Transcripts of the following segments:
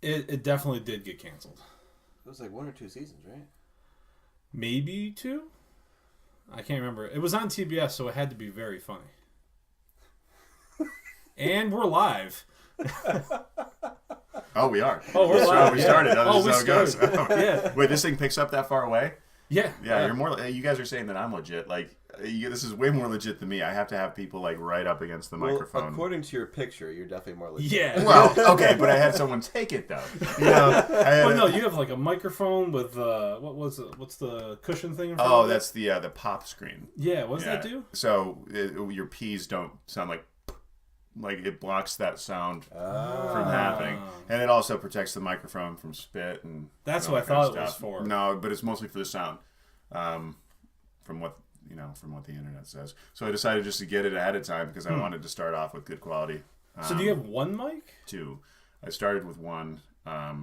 It definitely did get canceled. It was like 1 or 2 seasons, right? Maybe 2? I can't remember. It was on TBS, so it had to be very funny. And we're live. Oh, we are. Oh, we're live. We started. Oh, this is how it started. goes. Yeah. Wait, this thing picks up that far away? Yeah. Yeah, you're more. You guys are saying that I'm legit. Like, this is way more legit than me. I have to have people like right up against the microphone. According to your picture, you're definitely more legit. Yeah. Well, okay, but I had someone take it though. You know, Well, no, you have like a microphone with what's the cushion thing? In front of it? That's the pop screen. Yeah. What does that do? So your P's don't sound like it blocks that sound from happening, and it also protects the microphone from spit and. That's all what I that kind thought of it was stuff. for. No, but it's mostly for the sound, from what the internet says. So I decided just to get it ahead of time because I wanted to start off with good quality. So do you have one mic? 2. I started with 1. I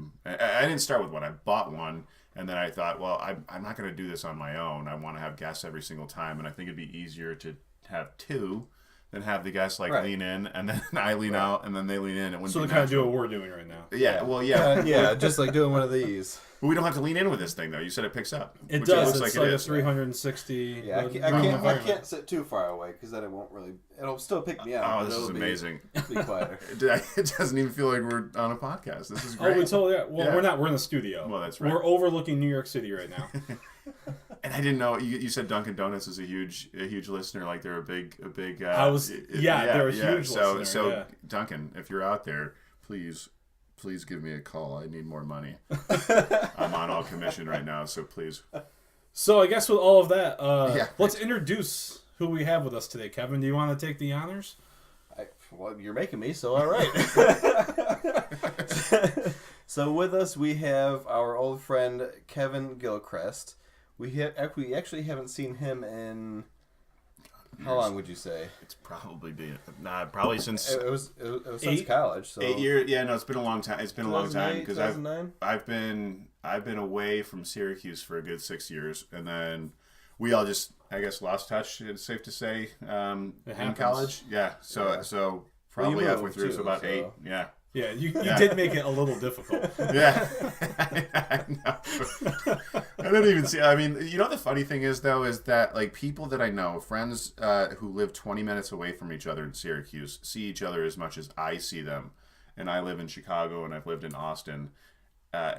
didn't start with 1. I bought 1, and then I thought, well, I'm not going to do this on my own. I want to have guests every single time, and I think it'd be easier to have 2 than have the guests lean in, and then I lean out, and then they lean in. It wouldn't So be they kind of do natural. what we're doing right now. Yeah, well, yeah. Yeah, just like doing one of these. But we don't have to lean in with this thing, though. You said it picks up. It which does. It looks It's like like it a is. 360. Yeah, I can't sit too far away because then it won't really. It'll still pick me out. Oh, but this is it'll amazing. Be quieter. It doesn't even feel like we're on a podcast. This is great. Oh, we totally are. Well, Yeah. we're not. We're in the studio. Well, that's right. We're overlooking New York City right now. And I didn't know you said Dunkin' Donuts is a huge listener. Like they're a big. They're a huge listener. So Dunkin', if you're out there, please give me a call. I need more money. I'm on all commission right now, so please. So I guess with all of that, let's Yeah. introduce who we have with us today. Kevin, do you want to take the honors? Well, you're making me, so all right. So with us we have our old friend Kevin Gilchriest. We actually haven't seen him in how long would you say? It's probably probably since It was since college. So 8 years. Yeah, no, it's been a long time. It's been a long time because 2009? I've been away from Syracuse for a good 6 years, and then we all just lost touch. It's safe to say in college. Yeah, so probably moved halfway through, too, so about so. 8. Yeah. Yeah, you did make it a little difficult. Yeah. I know. I don't even see. I mean, you know, the funny thing is, though, is that, like, people that I know, friends who live 20 minutes away from each other in Syracuse, see each other as much as I see them. And I live in Chicago, and I've lived in Austin.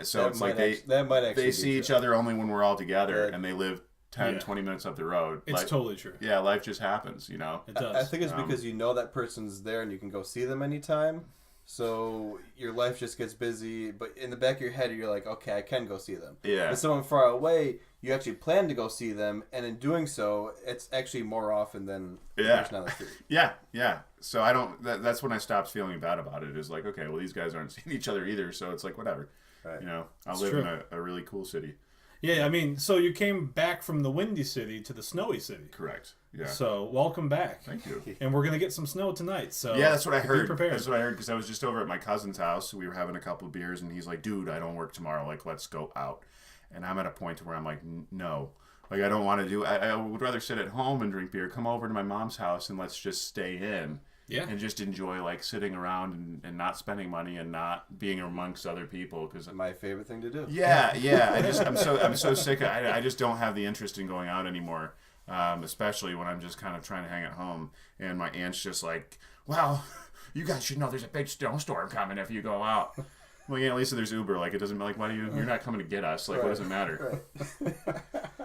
So that it's might like they see each other only when we're all together, and they live 10, 20 minutes up the road. It's totally true. Yeah, life just happens, you know? It does. I think it's because you know that person's there and you can go see them anytime. So your life just gets busy, but in the back of your head, you're like, okay, I can go see them. Yeah. With someone far away, you actually plan to go see them, and in doing so, it's actually more often than the person on the street. Yeah. So I don't. That's when I stopped feeling bad about it. Is like, okay, well, these guys aren't seeing each other either, so it's like whatever. Right. You know, I live in a really cool city. Yeah, I mean, so you came back from the windy city to the snowy city. Correct. Yeah. So welcome back. Thank you. And we're gonna get some snow tonight. So yeah, that's what I heard. Be prepared. That's what I heard because I was just over at my cousin's house. We were having a couple of beers, and he's like, "Dude, I don't work tomorrow. Like, let's go out." And I'm at a point where I'm like, "No, like I don't want to do. I would rather sit at home and drink beer. Come over to my mom's house and let's just stay in." Yeah. And just enjoy like sitting around and not spending money and not being amongst other people because My favorite thing to do. Yeah. I'm so sick. I just don't have the interest in going out anymore, especially when I'm just kind of trying to hang at home. And my aunt's just like, "Well, you guys should know there's a big snowstorm coming if you go out." Well, yeah, at least there's Uber. Like, it doesn't like, why do you're not coming to get us? Like, what does it matter? Right.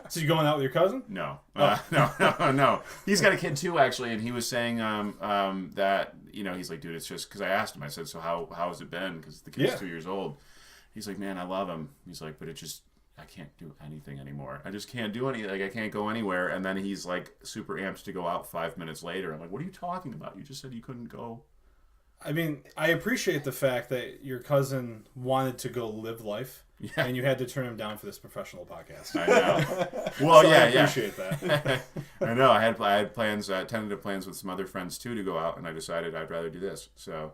So you going out with your cousin? No, no. He's got a kid too, actually, and he was saying that he's like, dude, it's just because I asked him. I said, so how has it been? Because the kid's 2 years old. He's like, man, I love him. He's like, but I can't do anything anymore. I just can't do anything. Like, I can't go anywhere. And then he's like super amped to go out 5 minutes later. I'm like, what are you talking about? You just said you couldn't go. I mean, I appreciate the fact that your cousin wanted to go live life, and you had to turn him down for this professional podcast. I know. Well, so yeah, I appreciate that. I know. I had plans, tentative plans with some other friends too to go out, and I decided I'd rather do this. So,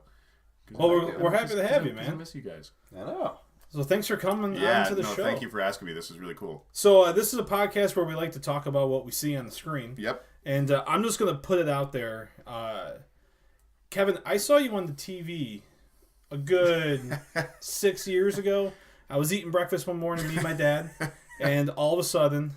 well, we're happy to have you, man. I miss you guys. I know. So thanks for coming on to the show. Thank you for asking me. This is really cool. So this is a podcast where we like to talk about what we see on the screen. Yep. And I'm just going to put it out there. Kevin, I saw you on the TV a good 6 years ago. I was eating breakfast one morning, me and my dad, and all of a sudden,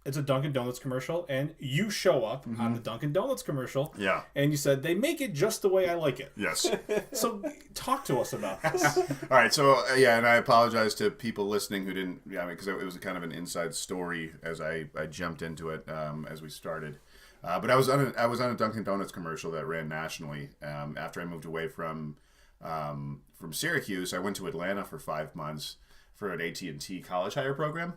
it's a Dunkin' Donuts commercial, and you show up on the Dunkin' Donuts commercial. Yeah. And you said, they make it just the way I like it. Yes. So talk to us about this. All right. So, and I apologize to people listening who didn't, because it was kind of an inside story as I jumped into it as we started. But I was on a Dunkin' Donuts commercial that ran nationally. After I moved away from Syracuse, I went to Atlanta for 5 months for an AT&T college hire program.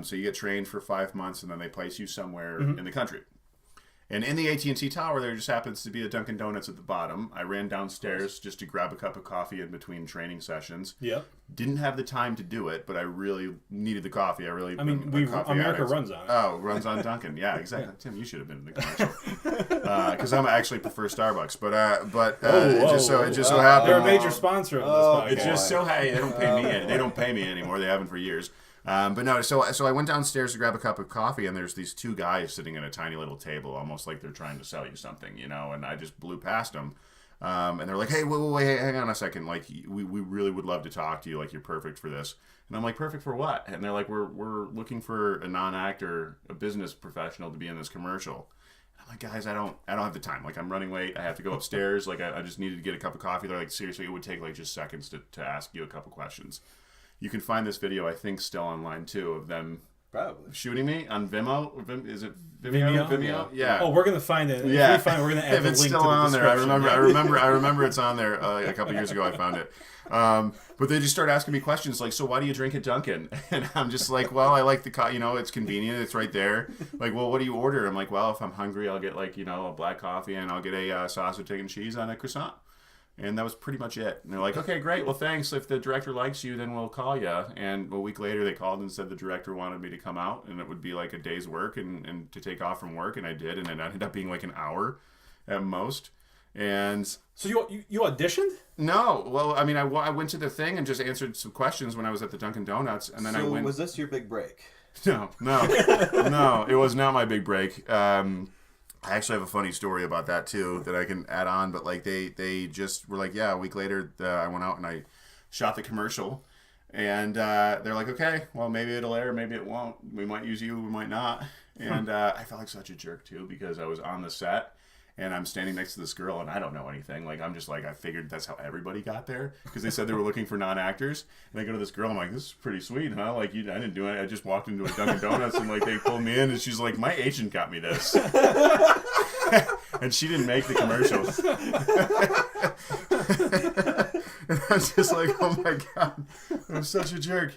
So you get trained for 5 months, and then they place you somewhere in the country. And in the AT&T tower, there just happens to be a Dunkin' Donuts at the bottom. I ran downstairs just to grab a cup of coffee in between training sessions. Yep. Didn't have the time to do it, but I really needed the coffee. America runs on it. Oh, runs on Dunkin'. Yeah, exactly. Yeah. Tim, you should have been in the commercial. Because I actually prefer Starbucks. It just so happened. They're a major sponsor of this podcast. It just so happened. They don't pay me. They don't pay me anymore. They haven't for years. So I went downstairs to grab a cup of coffee, and there's these two guys sitting at a tiny little table, almost like they're trying to sell you something, and I just blew past them. And they're like, hey, wait, hang on a second. Like, we really would love to talk to you. Like, you're perfect for this. And I'm like, perfect for what? And they're like, we're looking for a non-actor, a business professional to be in this commercial. And I'm like, guys, I don't have the time. Like, I'm running late. I have to go upstairs. Like, I just needed to get a cup of coffee. They're like, seriously, it would take like just seconds to ask you a couple questions. You can find this video, I think, still online, too, of them shooting me on Vimeo. Is it Vimeo? Vimeo? Yeah. Oh, we're going to find it. Yeah. If we find it, we're going to add if the it's link still to the on there. I remember it's on there. A couple years ago I found it. But they just start asking me questions like, so why do you drink at Dunkin'? And I'm just like, well, I like the it's convenient. It's right there. Like, well, what do you order? I'm like, well, if I'm hungry, I'll get a black coffee, and I'll get a sausage, egg, and cheese on a croissant. And that was pretty much it. And they're like, okay, great. Well, thanks. If the director likes you, then we'll call you. And a week later, they called and said the director wanted me to come out, and it would be like a day's work and to take off from work. And I did. And it ended up being like an hour at most. And so you auditioned? No. Well, I mean, I went to the thing and just answered some questions when I was at the Dunkin' Donuts. And then I went. Was this your big break? No. It was not my big break. I actually have a funny story about that too that I can add on, but like they just were like, yeah, a week later I went out and I shot the commercial, and they're like, okay, well, maybe it'll air, maybe it won't. We might use you, we might not. And I felt like such a jerk too, because I was on the set and I'm standing next to this girl and I don't know anything. Like, I'm just like, I figured that's how everybody got there, because they said they were looking for non-actors. And I go to this girl, I'm like, this is pretty sweet, huh? Like, I didn't do it. I just walked into a Dunkin' Donuts and like they pulled me in, and she's like, my agent got me this. And she didn't make the commercials. And I was just like, oh my God, I'm such a jerk.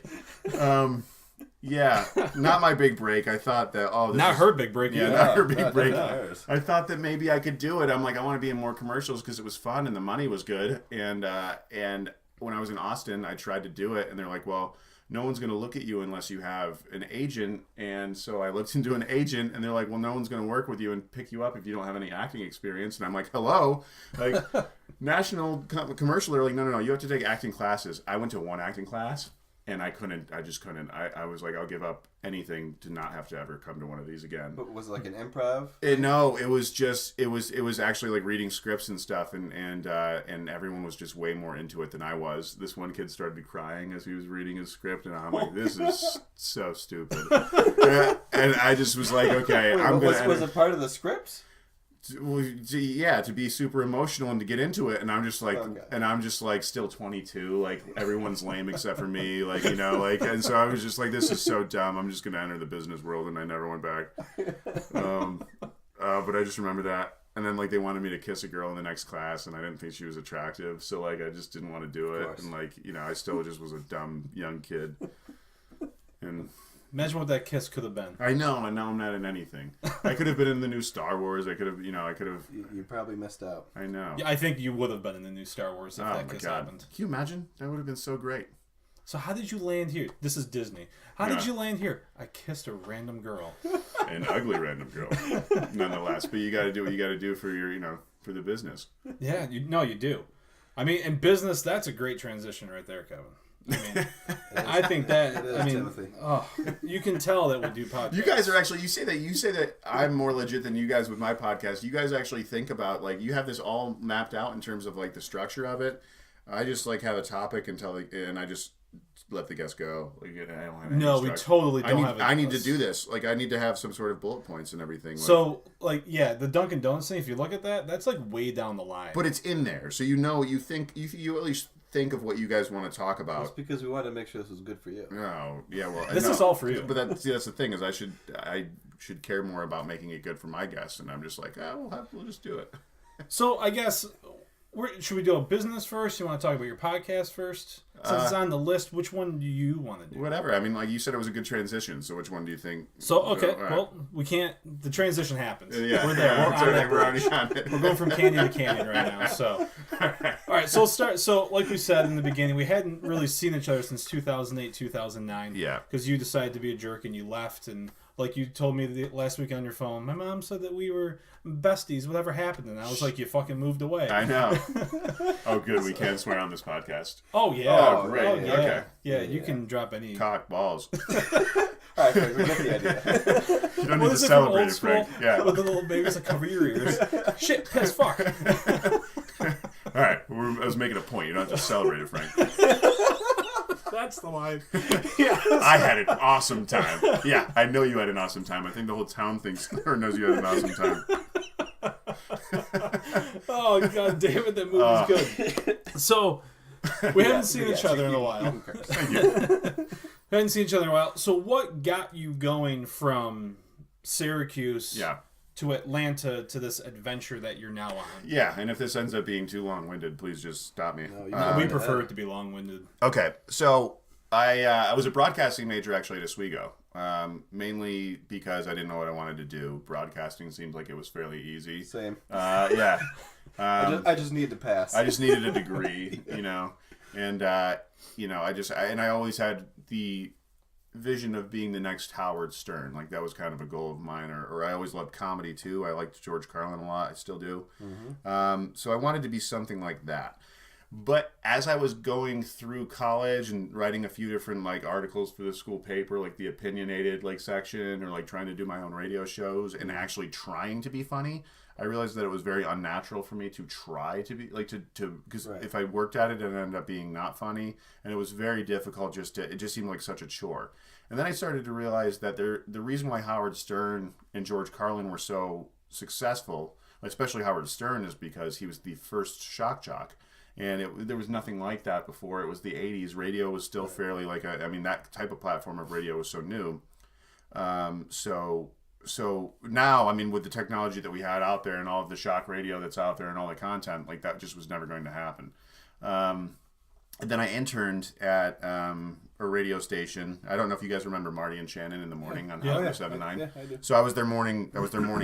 Yeah, not my big break. I thought that, her big break. Yeah, not her big break. I thought that maybe I could do it. I'm like, I want to be in more commercials because it was fun and the money was good. And when I was in Austin, I tried to do it, and they're like, well, no one's going to look at you unless you have an agent. And so I looked into an agent, and they're like, well, no one's going to work with you and pick you up if you don't have any acting experience. And I'm like, hello? Like, national commercial, they're like, no, you have to take acting classes. I went to one acting class. And I just couldn't. I was like, I'll give up anything to not have to ever come to one of these again. But was it like an improv? No, it was actually like reading scripts and stuff, and everyone was just way more into it than I was. This one kid started crying as he was reading his script, and I'm like, this is so stupid. And I just was like, okay, Was it part of the script? To be super emotional and to get into it, and I'm just like, still 22, like everyone's lame except for me, like, and so I was just like, this is so dumb. I'm just gonna enter the business world, and I never went back. But I just remember that, and then like they wanted me to kiss a girl in the next class, and I didn't think she was attractive, so like I just didn't want to do it, and like I still just was a dumb young kid, and. Imagine what that kiss could have been. I know, and now I'm not in anything. I could have been in the new Star Wars. I could have. You probably missed out. I know. Yeah, I think you would have been in the new Star Wars if that kiss happened. Can you imagine? That would have been so great. So how did you land here? This is Disney. How did you land here? I kissed a random girl. An ugly random girl, nonetheless. But you got to do what you got to do for your, for the business. Yeah, you do. I mean, in business, that's a great transition right there, Kevin. I mean, I think that. Timothy. You can tell that we do podcasts. You guys are actually. You say that I'm more legit than you guys with my podcast. You guys actually think about, like, you have this all mapped out in terms of like the structure of it. I just like have a topic and I just let the guests go. Like, I don't have any No, we totally don't have. I need to do this. Like, I need to have some sort of bullet points and everything. So, like, yeah, the Dunkin' Donuts thing. If you look at that, that's like way down the line. But it's in there, so you think you at least think of what you guys want to talk about. It's because we wanted to make sure this was good for you. Oh, yeah, well, this is all for you. But that's the thing is I should care more about making it good for my guests, and I'm just like, we'll just do it. So I guess. Should we do a business first? You want to talk about your podcast first? Since it's on the list, which one do you want to do? Whatever. I mean, like you said, it was a good transition. So which one do you think? So, okay. Right. Well, we can't... The transition happens. Yeah. We're there. We're already on it. We're going from canyon to canyon right now. So, all right. So, we'll start. So, like we said in the beginning, we hadn't really seen each other since 2008, 2009. Yeah. Because you decided to be a jerk and you left. And like you told me last week on your phone, my mom said that we were besties, whatever happened. And I was like, you fucking moved away. I know. Oh, good. We can swear on this podcast. Oh, yeah. Oh, great. Oh, yeah. Okay. Yeah, you can drop any... Cock balls. All right, Frank, we get the idea. You don't need to celebrate it, Frank. Yeah. With the little babies that cover your ears. Shit, piss, fuck. All right. I was making a point. You don't have to celebrate it, Frank. That's the line. Yeah. I had an awesome time. Yeah, I know you had an awesome time. I think the whole town thinks or knows you had an awesome time. Oh, god damn it, that movie's good. So, we haven't seen each other in a while. Thank you. We haven't seen each other in a while. So, what got you going from Syracuse to Atlanta to this adventure that you're now on? Yeah, and if this ends up being too long-winded, please just stop me. No, we prefer it to be long-winded. Okay, so I was a broadcasting major actually at Oswego, mainly because I didn't know what I wanted to do. Broadcasting seemed like it was fairly easy. Same. Yeah. I just needed to pass. I just needed a degree, and I always had the vision of being the next Howard Stern. Like that was kind of a goal of mine. Or I always loved comedy too. I liked George Carlin a lot. I still do. Mm-hmm. So I wanted to be something like that. But as I was going through college and writing a few different like articles for the school paper, like the opinionated like section, or like trying to do my own radio shows and actually trying to be funny, I realized that it was very unnatural for me to try to be like to because if I worked at it, it ended up being not funny, and it was very difficult. It just seemed like such a chore. And then I started to realize that the reason why Howard Stern and George Carlin were so successful, especially Howard Stern, is because he was the first shock jock. And there was nothing like that before. It was the 80s. Radio was still fairly like that type of platform of radio was so new. So now, with the technology that we had out there and all of the shock radio that's out there and all the content, like that just was never going to happen. And then I interned at a radio station. I don't know if you guys remember Marty and Shannon in the morning on Hot 79. Yeah, I do. So I was their morning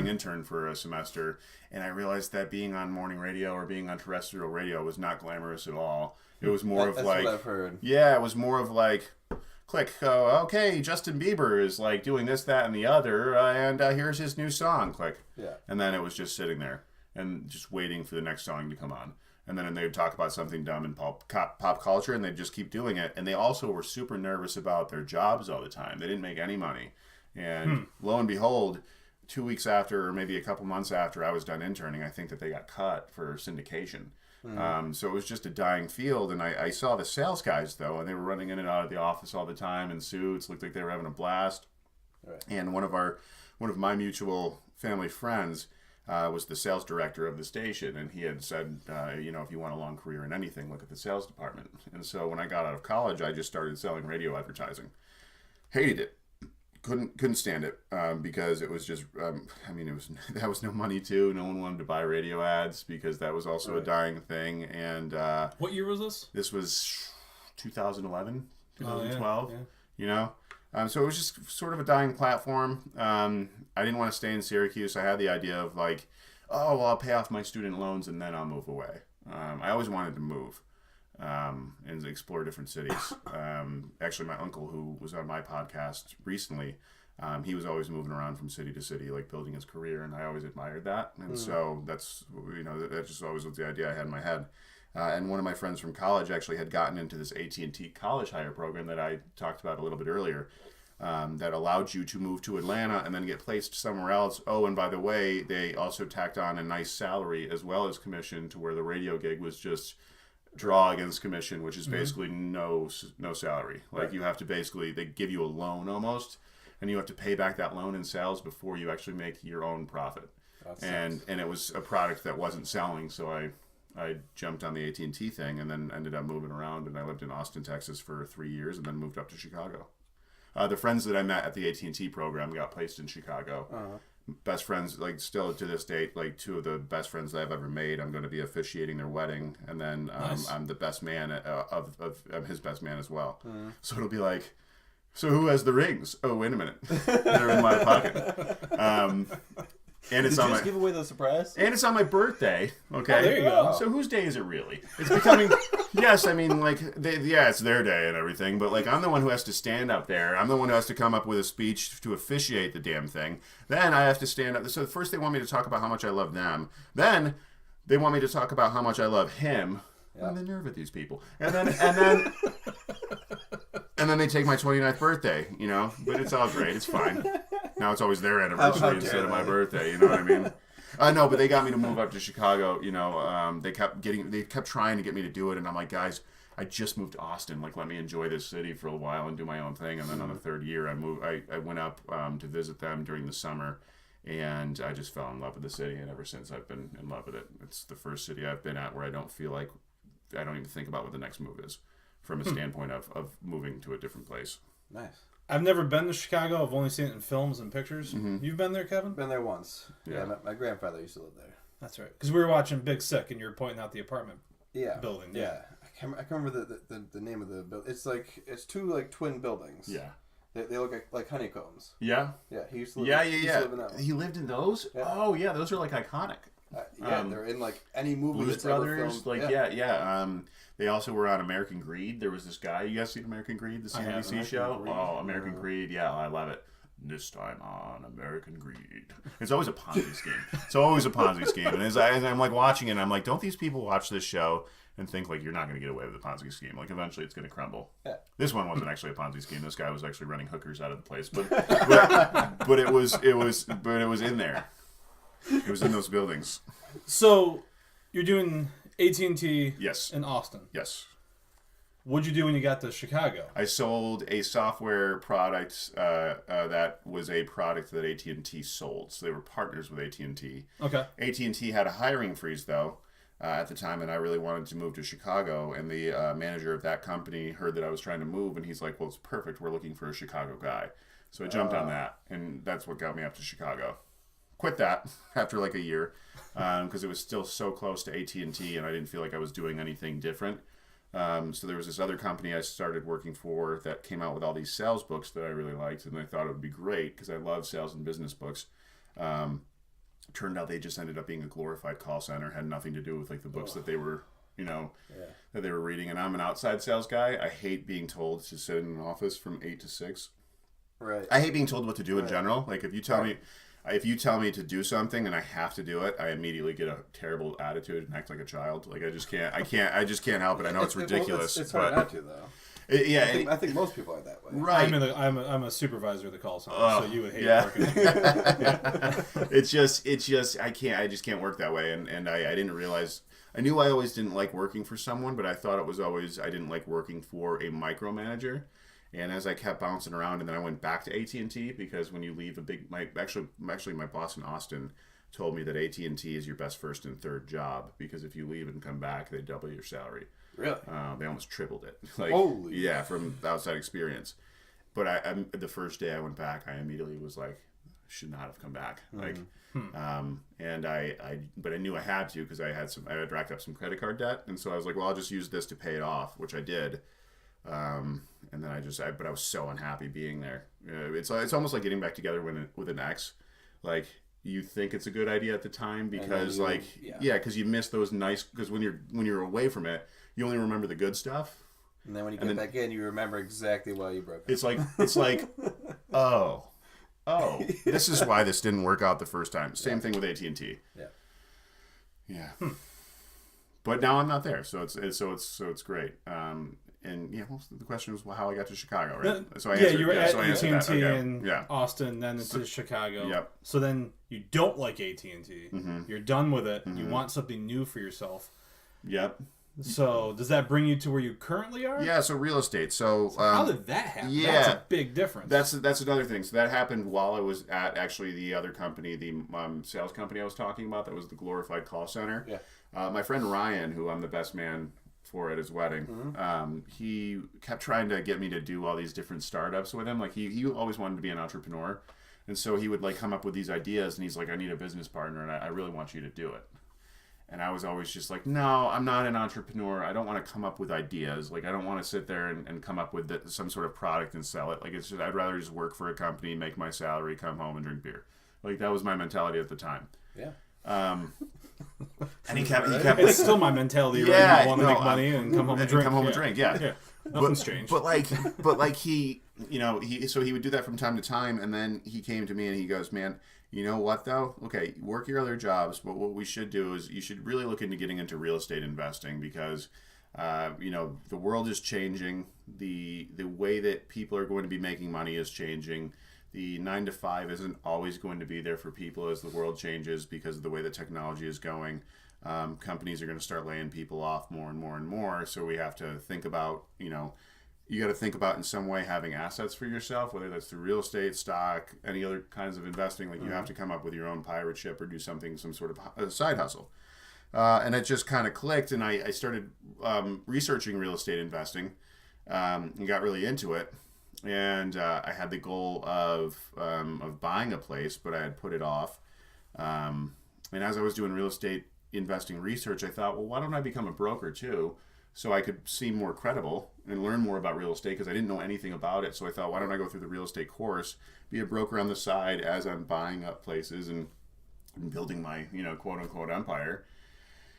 intern for a semester, and I realized that being on morning radio or being on terrestrial radio was not glamorous at all. It was more That's like what I've heard. Yeah, it was more of like, click, okay, Justin Bieber is like doing this, that, and the other, and here's his new song, click. Yeah. And then it was just sitting there and just waiting for the next song to come on. And then they would talk about something dumb in pop culture, and they'd just keep doing it. And they also were super nervous about their jobs all the time. They didn't make any money. And lo and behold, 2 weeks after, or maybe a couple months after I was done interning, I think that they got cut for syndication. So it was just a dying field. And I saw the sales guys, though, and they were running in and out of the office all the time in suits. Looked like they were having a blast. Right. And one of my mutual family friends was the sales director of the station, and he had said, if you want a long career in anything, look at the sales department. And so when I got out of college, I just started selling radio advertising. Hated it. Couldn't stand it because it was just, that was no money too. No one wanted to buy radio ads because that was also a dying thing. And what year was this? This was 2011, 2012. Yeah. You know. So it was just sort of a dying platform. I didn't want to stay in Syracuse. I had the idea of like, I'll pay off my student loans and then I'll move away. I always wanted to move and explore different cities. Actually, my uncle, who was on my podcast recently, he was always moving around from city to city, like building his career, and I always admired that. And so that's, that just always was the idea I had in my head. And one of my friends from college actually had gotten into this AT&T college hire program that I talked about a little bit earlier, that allowed you to move to Atlanta and then get placed somewhere else. Oh, and by the way, they also tacked on a nice salary as well as commission to where the radio gig was just draw against commission, which is basically no salary. Like you have to basically, they give you a loan almost, and you have to pay back that loan in sales before you actually make your own profit. And it was a product that wasn't selling, so I jumped on the AT&T thing and then ended up moving around, and I lived in Austin, Texas for 3 years and then moved up to Chicago. The friends that I met at the AT&T program got placed in Chicago. Best friends, like still to this date, like two of the best friends that I've ever made. I'm going to be officiating their wedding, and then Nice. I'm the best man I'm his best man as well. So it'll be like, so who has the rings? Oh, wait a minute, they're in my pocket. And it's Did on you my just give away the surprise? and it's on my birthday. Okay, Oh, there you go. So whose day is it really? It's becoming yes. I mean, like it's their day and everything, but like I'm the one who has to stand up there. I'm the one who has to come up with a speech to officiate the damn thing. Then I have to stand up. So first they want me to talk about how much I love them. Then they want me to talk about how much I love him. Yeah. And the nerve of these people. And then and then they take my 29th birthday, you know. But it's all great. It's fine. Now it's always their anniversary instead of my birthday. You know what I mean? No, but they got me to move up to Chicago. You know, they kept trying to get me to do it, and I'm like, guys, I just moved to Austin. Like, let me enjoy this city for a while and do my own thing. And then on the third year, I went up to visit them during the summer, and I just fell in love with the city. And ever since, I've been in love with it. It's the first city I've been at where I don't feel like I don't even think about what the next move is, from a standpoint of moving to a different place. Nice. I've never been to Chicago. I've only seen it in films and pictures. You've been there, Kevin? Been there once. Yeah. My grandfather used to live there. That's right. Because we were watching Big Sick, and you were pointing out the apartment Yeah. building. Yeah. I can't remember the name of the building. It's two like twin buildings. Yeah. They look like honeycombs. Yeah. Yeah. He used to live. Yeah. He used to live in that one. He lived in those? Yeah. Oh, yeah. Those are like iconic. They're in like any movie Blues that's ever Brothers. filmed. Like, yeah. They also were on American Greed. There was this guy. You guys seen American Greed, the I have. CNBC American show? Greed. Oh, American Greed. Yeah, I love it. This time on American Greed. It's always a Ponzi scheme. It's always a Ponzi scheme. And as I'm like watching it, I'm like, don't these people watch this show and think like you're not going to get away with a Ponzi scheme? Like eventually it's going to crumble. Yeah. This one wasn't actually a Ponzi scheme. This guy was actually running hookers out of the place, but it was in there. It was in those buildings. So, you're doing AT&T Yes. in Austin. Yes. What'd you do when you got to Chicago? I sold a software product that was a product that AT&T sold. So they were partners with AT&T. Okay. AT&T had a hiring freeze, though, at the time, and I really wanted to move to Chicago. And the manager of that company heard that I was trying to move, and he's like, well, it's perfect. We're looking for a Chicago guy. So I jumped on that, and that's what got me up to Chicago. Quit that after like a year because it was still so close to AT&T, and I didn't feel like I was doing anything different. So there was this other company I started working for that came out with all these sales books that I really liked, and I thought it would be great because I love sales and business books. Turned out they just ended up being a glorified call center, had nothing to do with like the books that they were, that they were reading. And I'm an outside sales guy. I hate being told to sit in an office from 8 to 6. Right. I hate being told what to do in general. Like if you tell me to do something and I have to do it, I immediately get a terrible attitude and act like a child. Like I just can't help it. I know it's ridiculous. It's hard not to though. I think most people are that way. Right. I'm a supervisor of the call center, so you would hate working. It's just I can't work that way, and I didn't realize. I knew I always didn't like working for someone, but I thought it was always I didn't like working for a micromanager. And as I kept bouncing around, and then I went back to AT&T because when you leave my boss in Austin told me that AT&T is your best first and third job because if you leave and come back, they double your salary. Really? They almost tripled it. Like, holy. Yeah, from outside experience. But I the first day I went back, I immediately was like, should not have come back. Like, but I knew I had to because I had racked up some credit card debt, and so I was like, well, I'll just use this to pay it off, which I did. And then but I was so unhappy being there. It's almost like getting back together with an ex. Like you think it's a good idea at the time because because you miss those nice. Because when you're away from it, you only remember the good stuff. And then when you get back in, you remember exactly why you broke up. It's like oh, this is why this didn't work out the first time. Same thing with AT&T. Yeah. But now I'm not there, so it's great. And the question was how I got to Chicago, right? So I answered, you were at AT&T in Austin, then into Chicago. Yep. So then you don't like AT&T. Mm-hmm. You're done with it. You want something new for yourself. Yep. So does that bring you to where you currently are? Yeah, so real estate. So how did that happen? Yeah, that's a big difference. That's another thing. So that happened while I was at actually the other company, the sales company I was talking about. That was the glorified call center. Yeah. My friend Ryan, who I'm the best man for at his wedding, he kept trying to get me to do all these different startups with him. Like he always wanted to be an entrepreneur, and so he would like come up with these ideas, and he's like, I need a business partner, and I really want you to do it. And I was always just like, no, I'm not an entrepreneur. I don't want to come up with ideas. Like, I don't want to sit there and come up with some sort of product and sell it. Like, it's just, I'd rather just work for a company, make my salary, come home and drink beer. Like, that was my mentality at the time. Yeah. And he kept it's still my mentality, right? Yeah, You want to make money and come home and drink. and drink, yeah. Nothing's changed. But like he, so he would do that from time to time, and then he came to me and he goes, man, you know what though? Okay, work your other jobs, but what we should do is you should really look into getting into real estate investing because, the world is changing. The way that people are going to be making money is changing. The 9 to 5 isn't always going to be there for people as the world changes because of the way that technology is going. Companies are going to start laying people off more and more and more. So we have to think about, you got to think about in some way having assets for yourself, whether that's through real estate, stock, any other kinds of investing. Like you have to come up with your own pirate ship or do something, some sort of side hustle. And it just kind of clicked, and I started researching real estate investing and got really into it. And I had the goal of buying a place, but I had put it off. And as I was doing real estate investing research, I thought, well, why don't I become a broker too? So I could seem more credible and learn more about real estate because I didn't know anything about it. So I thought, why don't I go through the real estate course, be a broker on the side as I'm buying up places and building my, quote unquote empire.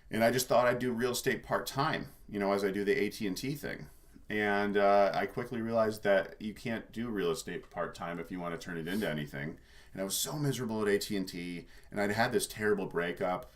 And I just thought I'd do real estate part-time, as I do the AT&T thing. And I quickly realized that you can't do real estate part-time if you want to turn it into anything. And I was so miserable at AT&T, and I'd had this terrible breakup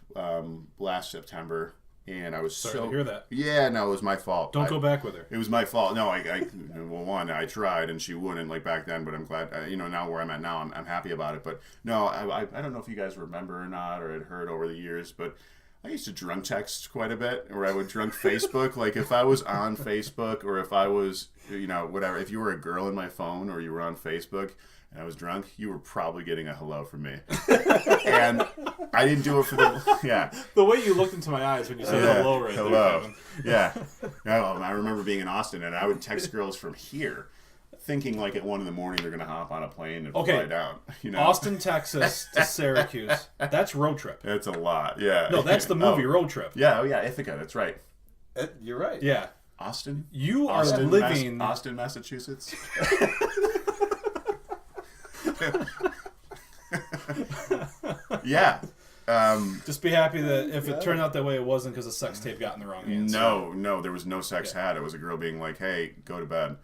last September. And I was Sorry to hear that. Yeah, no, it was my fault. Don't go back with her. It was my fault. No, I tried and she wouldn't like back then, but I'm glad, now where I'm at now, I'm happy about it. But no, I don't know if you guys remember or not, or had heard over the years, but I used to drunk text quite a bit, or I would drunk Facebook. Like if I was on Facebook or if I was, whatever, if you were a girl in my phone or you were on Facebook and I was drunk, you were probably getting a hello from me. And I didn't do it for the way you looked into my eyes when you said hello right there, Kevin. Yeah. I remember being in Austin and I would text girls from here thinking like at 1 a.m. they're going to hop on a plane and fly down. Austin, Texas to Syracuse. That's road trip. It's a lot, yeah. No, that's the movie Road Trip. Yeah, Ithaca, that's right. You're right. Yeah. Austin? You are living... Austin, Massachusetts? Yeah. Just be happy that if it turned out that way, it wasn't because a sex tape got in the wrong hands. No, there was no sex had. It was a girl being like, hey, go to bed.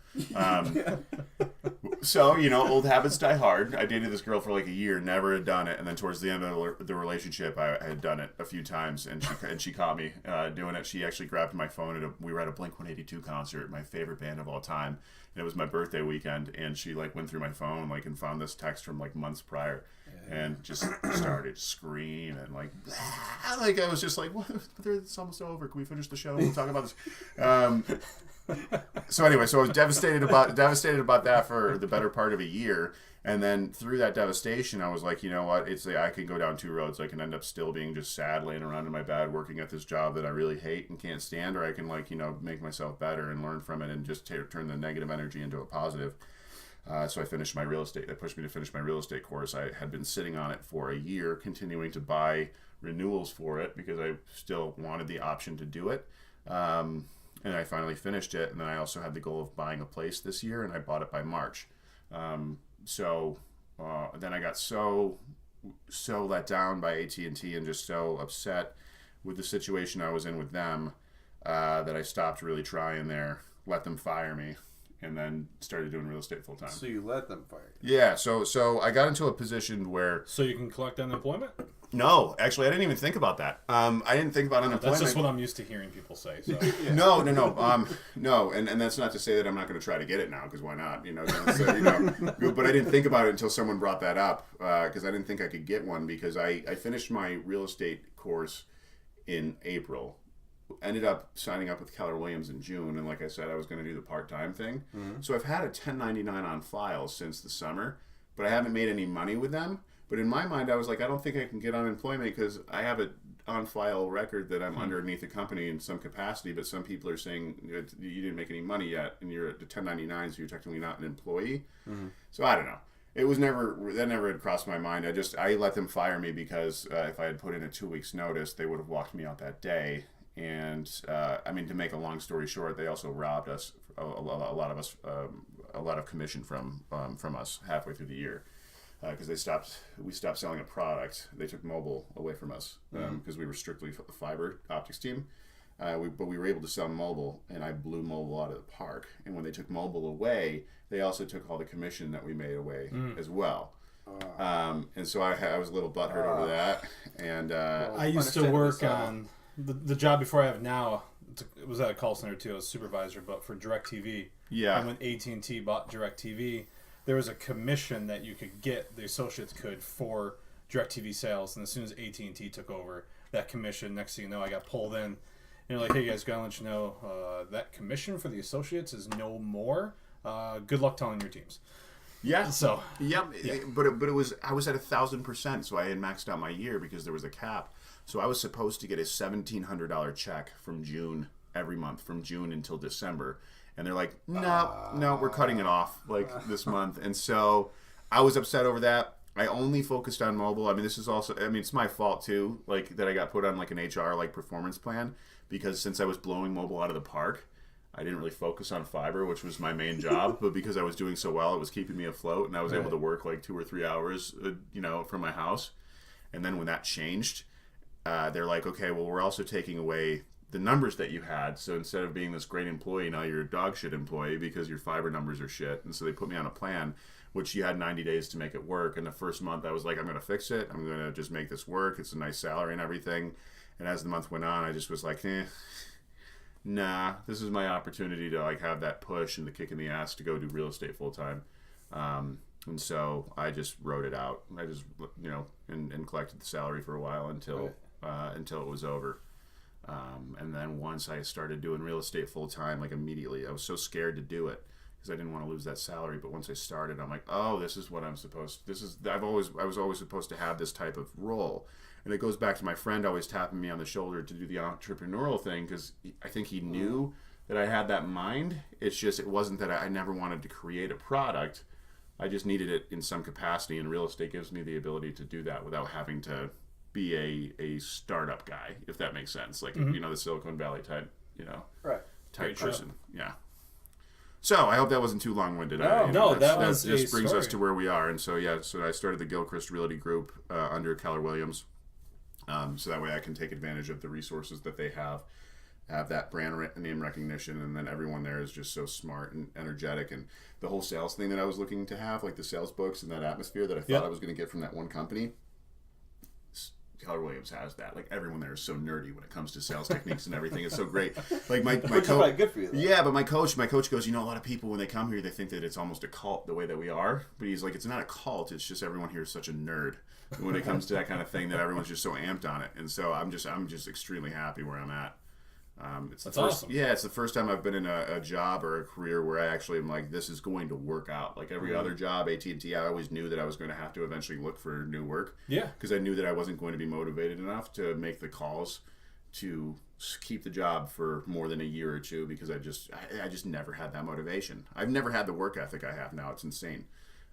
So, old habits die hard. I dated this girl for like a year, never had done it. And then towards the end of the relationship, I had done it a few times. And she caught me doing it. She actually grabbed my phone. We were at a Blink-182 concert, my favorite band of all time. And it was my birthday weekend. And she like went through my phone and found this text from like months prior. And just started screaming and like I was just like, what? It's almost over. Can we finish the show? We'll talk about this. So anyway, so I was devastated about that for the better part of a year. And then through that devastation, I was like, you know what? It's like I can go down two roads. I can end up still being just sad, laying around in my bed, working at this job that I really hate and can't stand, or I can make myself better and learn from it and just turn the negative energy into a positive. So I finished my real estate. That pushed me to finish my real estate course. I had been sitting on it for a year, continuing to buy renewals for it because I still wanted the option to do it. And I finally finished it. And then I also had the goal of buying a place this year, and I bought it by March. So then I got so let down by AT&T and just so upset with the situation I was in with them that I stopped really trying there, let them fire me. And then started doing real estate full time. So you let them fire you? Yeah. So I got into a position where. So you can collect unemployment? No, actually, I didn't even think about that. I didn't think about unemployment. That's just what I'm used to hearing people say. So. Yeah. No. No, and that's not to say that I'm not going to try to get it now because why not? But I didn't think about it until someone brought that up because I didn't think I could get one because I finished my real estate course in April. ended up signing up with Keller Williams in June, and like I said, I was going to do the part-time thing. So I've had a 1099 on file since the summer, but I haven't made any money with them. But in my mind, I was like, I don't think I can get unemployment because I have a on-file record that I'm underneath the company in some capacity, but some people are saying you didn't make any money yet, and you're at the 1099, so you're technically not an employee. So I don't know. It was that never had crossed my mind. I let them fire me because if I had put in a 2 weeks notice, they would have walked me out that day. And I mean, to make a long story short, they also robbed us, a lot of us, a lot of commission from us halfway through the year. Because we stopped selling a product. They took mobile away from us because we were strictly a fiber optics team. But we were able to sell mobile, and I blew mobile out of the park. And when they took mobile away, they also took all the commission that we made away as well. And so I was a little butthurt over that. And I used to work on the job before I have now. It was at a call center too. I was supervisor, but for DirecTV. Yeah. And when AT&T bought DirecTV, there was a commission that you could get, the associates could, for DirecTV sales. And as soon as AT&T took over, that commission, next thing you know, I got pulled in. And you're like, hey guys, gotta let you know, that commission for the associates is no more. Good luck telling your teams. Yeah. So. Yeah. But it was, I was at 1,000%, so I had maxed out my year because there was a cap. So I was supposed to get a $1,700 check from June every month, from June until December. And they're like, no, we're cutting it off like this month. And so I was upset over that. I only focused on mobile. I mean, this is also, I mean, it's my fault too, like that I got put on like an HR like performance plan, because since I was blowing mobile out of the park, I didn't really focus on fiber, which was my main job. But because I was doing so well, it was keeping me afloat, and I was able to work like 2 or 3 hours, from my house. And then when that changed, they're like, okay, well, we're also taking away the numbers that you had. So instead of being this great employee, now you're a dog shit employee because your fiber numbers are shit. And so they put me on a plan, which you had 90 days to make it work. And the first month I was like, I'm going to fix it. I'm going to just make this work. It's a nice salary and everything. And as the month went on, I just was like, nah, this is my opportunity to like have that push and the kick in the ass to go do real estate full time. And so I just wrote it out. I just, and collected the salary for a while until it was over. And then once I started doing real estate full time, like immediately, I was so scared to do it because I didn't want to lose that salary. But once I started, I'm like, oh, this is what I'm supposed to, I was always supposed to have this type of role. And it goes back to my friend always tapping me on the shoulder to do the entrepreneurial thing, because I think he knew that I had that mind. It's just, it wasn't that I never wanted to create a product. I just needed it in some capacity, and real estate gives me the ability to do that without having to be a startup guy, if that makes sense. Like, the Silicon Valley type, type person. Yeah. So I hope that wasn't too long-winded. That just brings us to where we are. And so, so I started the Gilchrist Realty Group under Keller Williams. So that way I can take advantage of the resources that they have that brand name recognition, and then everyone there is just so smart and energetic. And the whole sales thing that I was looking to have, like the sales books and that atmosphere that I thought I was going to get from that one company, Keller Williams has that. Like, everyone there is so nerdy when it comes to sales techniques and everything. It's so great. Like my coach, good for you, though. Yeah, but my coach goes, a lot of people when they come here, they think that it's almost a cult the way that we are. But he's like, it's not a cult. It's just everyone here is such a nerd when it comes to that kind of thing, that everyone's just so amped on it. And so I'm just extremely happy where I'm at. That's awesome. Yeah, it's the first time I've been in a job or a career where I actually am like, this is going to work out. Like every other job, AT&T, I always knew that I was going to have to eventually look for new work. Yeah. Because I knew that I wasn't going to be motivated enough to make the calls to keep the job for more than a year or two, because I just never had that motivation. I've never had the work ethic I have now. It's insane.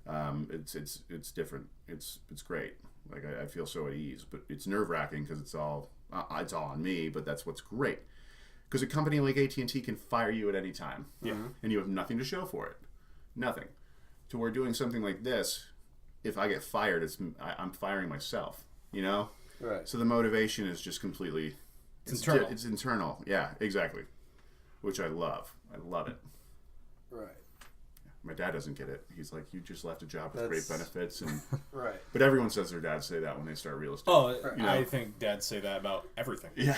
It's different. It's great. Like I feel so at ease, but it's nerve-wracking because it's all on me. But that's what's great, because a company like AT&T can fire you at any time, and you have nothing to show for it, nothing. To where doing something like this, if I get fired, I'm firing myself. Right. So the motivation is just completely internal. It's internal. Yeah, exactly. Which I love. I love it. Right. My dad doesn't get it. He's like, you just left a job with great benefits, and right. But everyone says their dads say that when they start real estate. Oh, I think dads say that about everything. Yeah.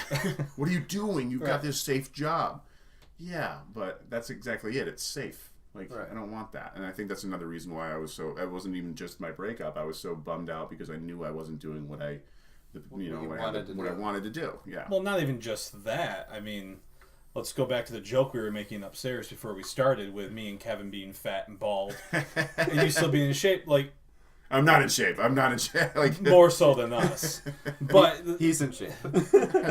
What are you doing? You've got this safe job. Yeah, but that's exactly it. It's safe. Like, I don't want that. And I think that's another reason why it wasn't even just my breakup. I was so bummed out because I knew I wasn't doing what I what I wanted to do. Yeah. Well, not even just that. I mean, let's go back to the joke we were making upstairs before we started with me and Kevin being fat and bald, and you still being in shape. Like, I'm not in shape. Like more so than us. But he's in shape.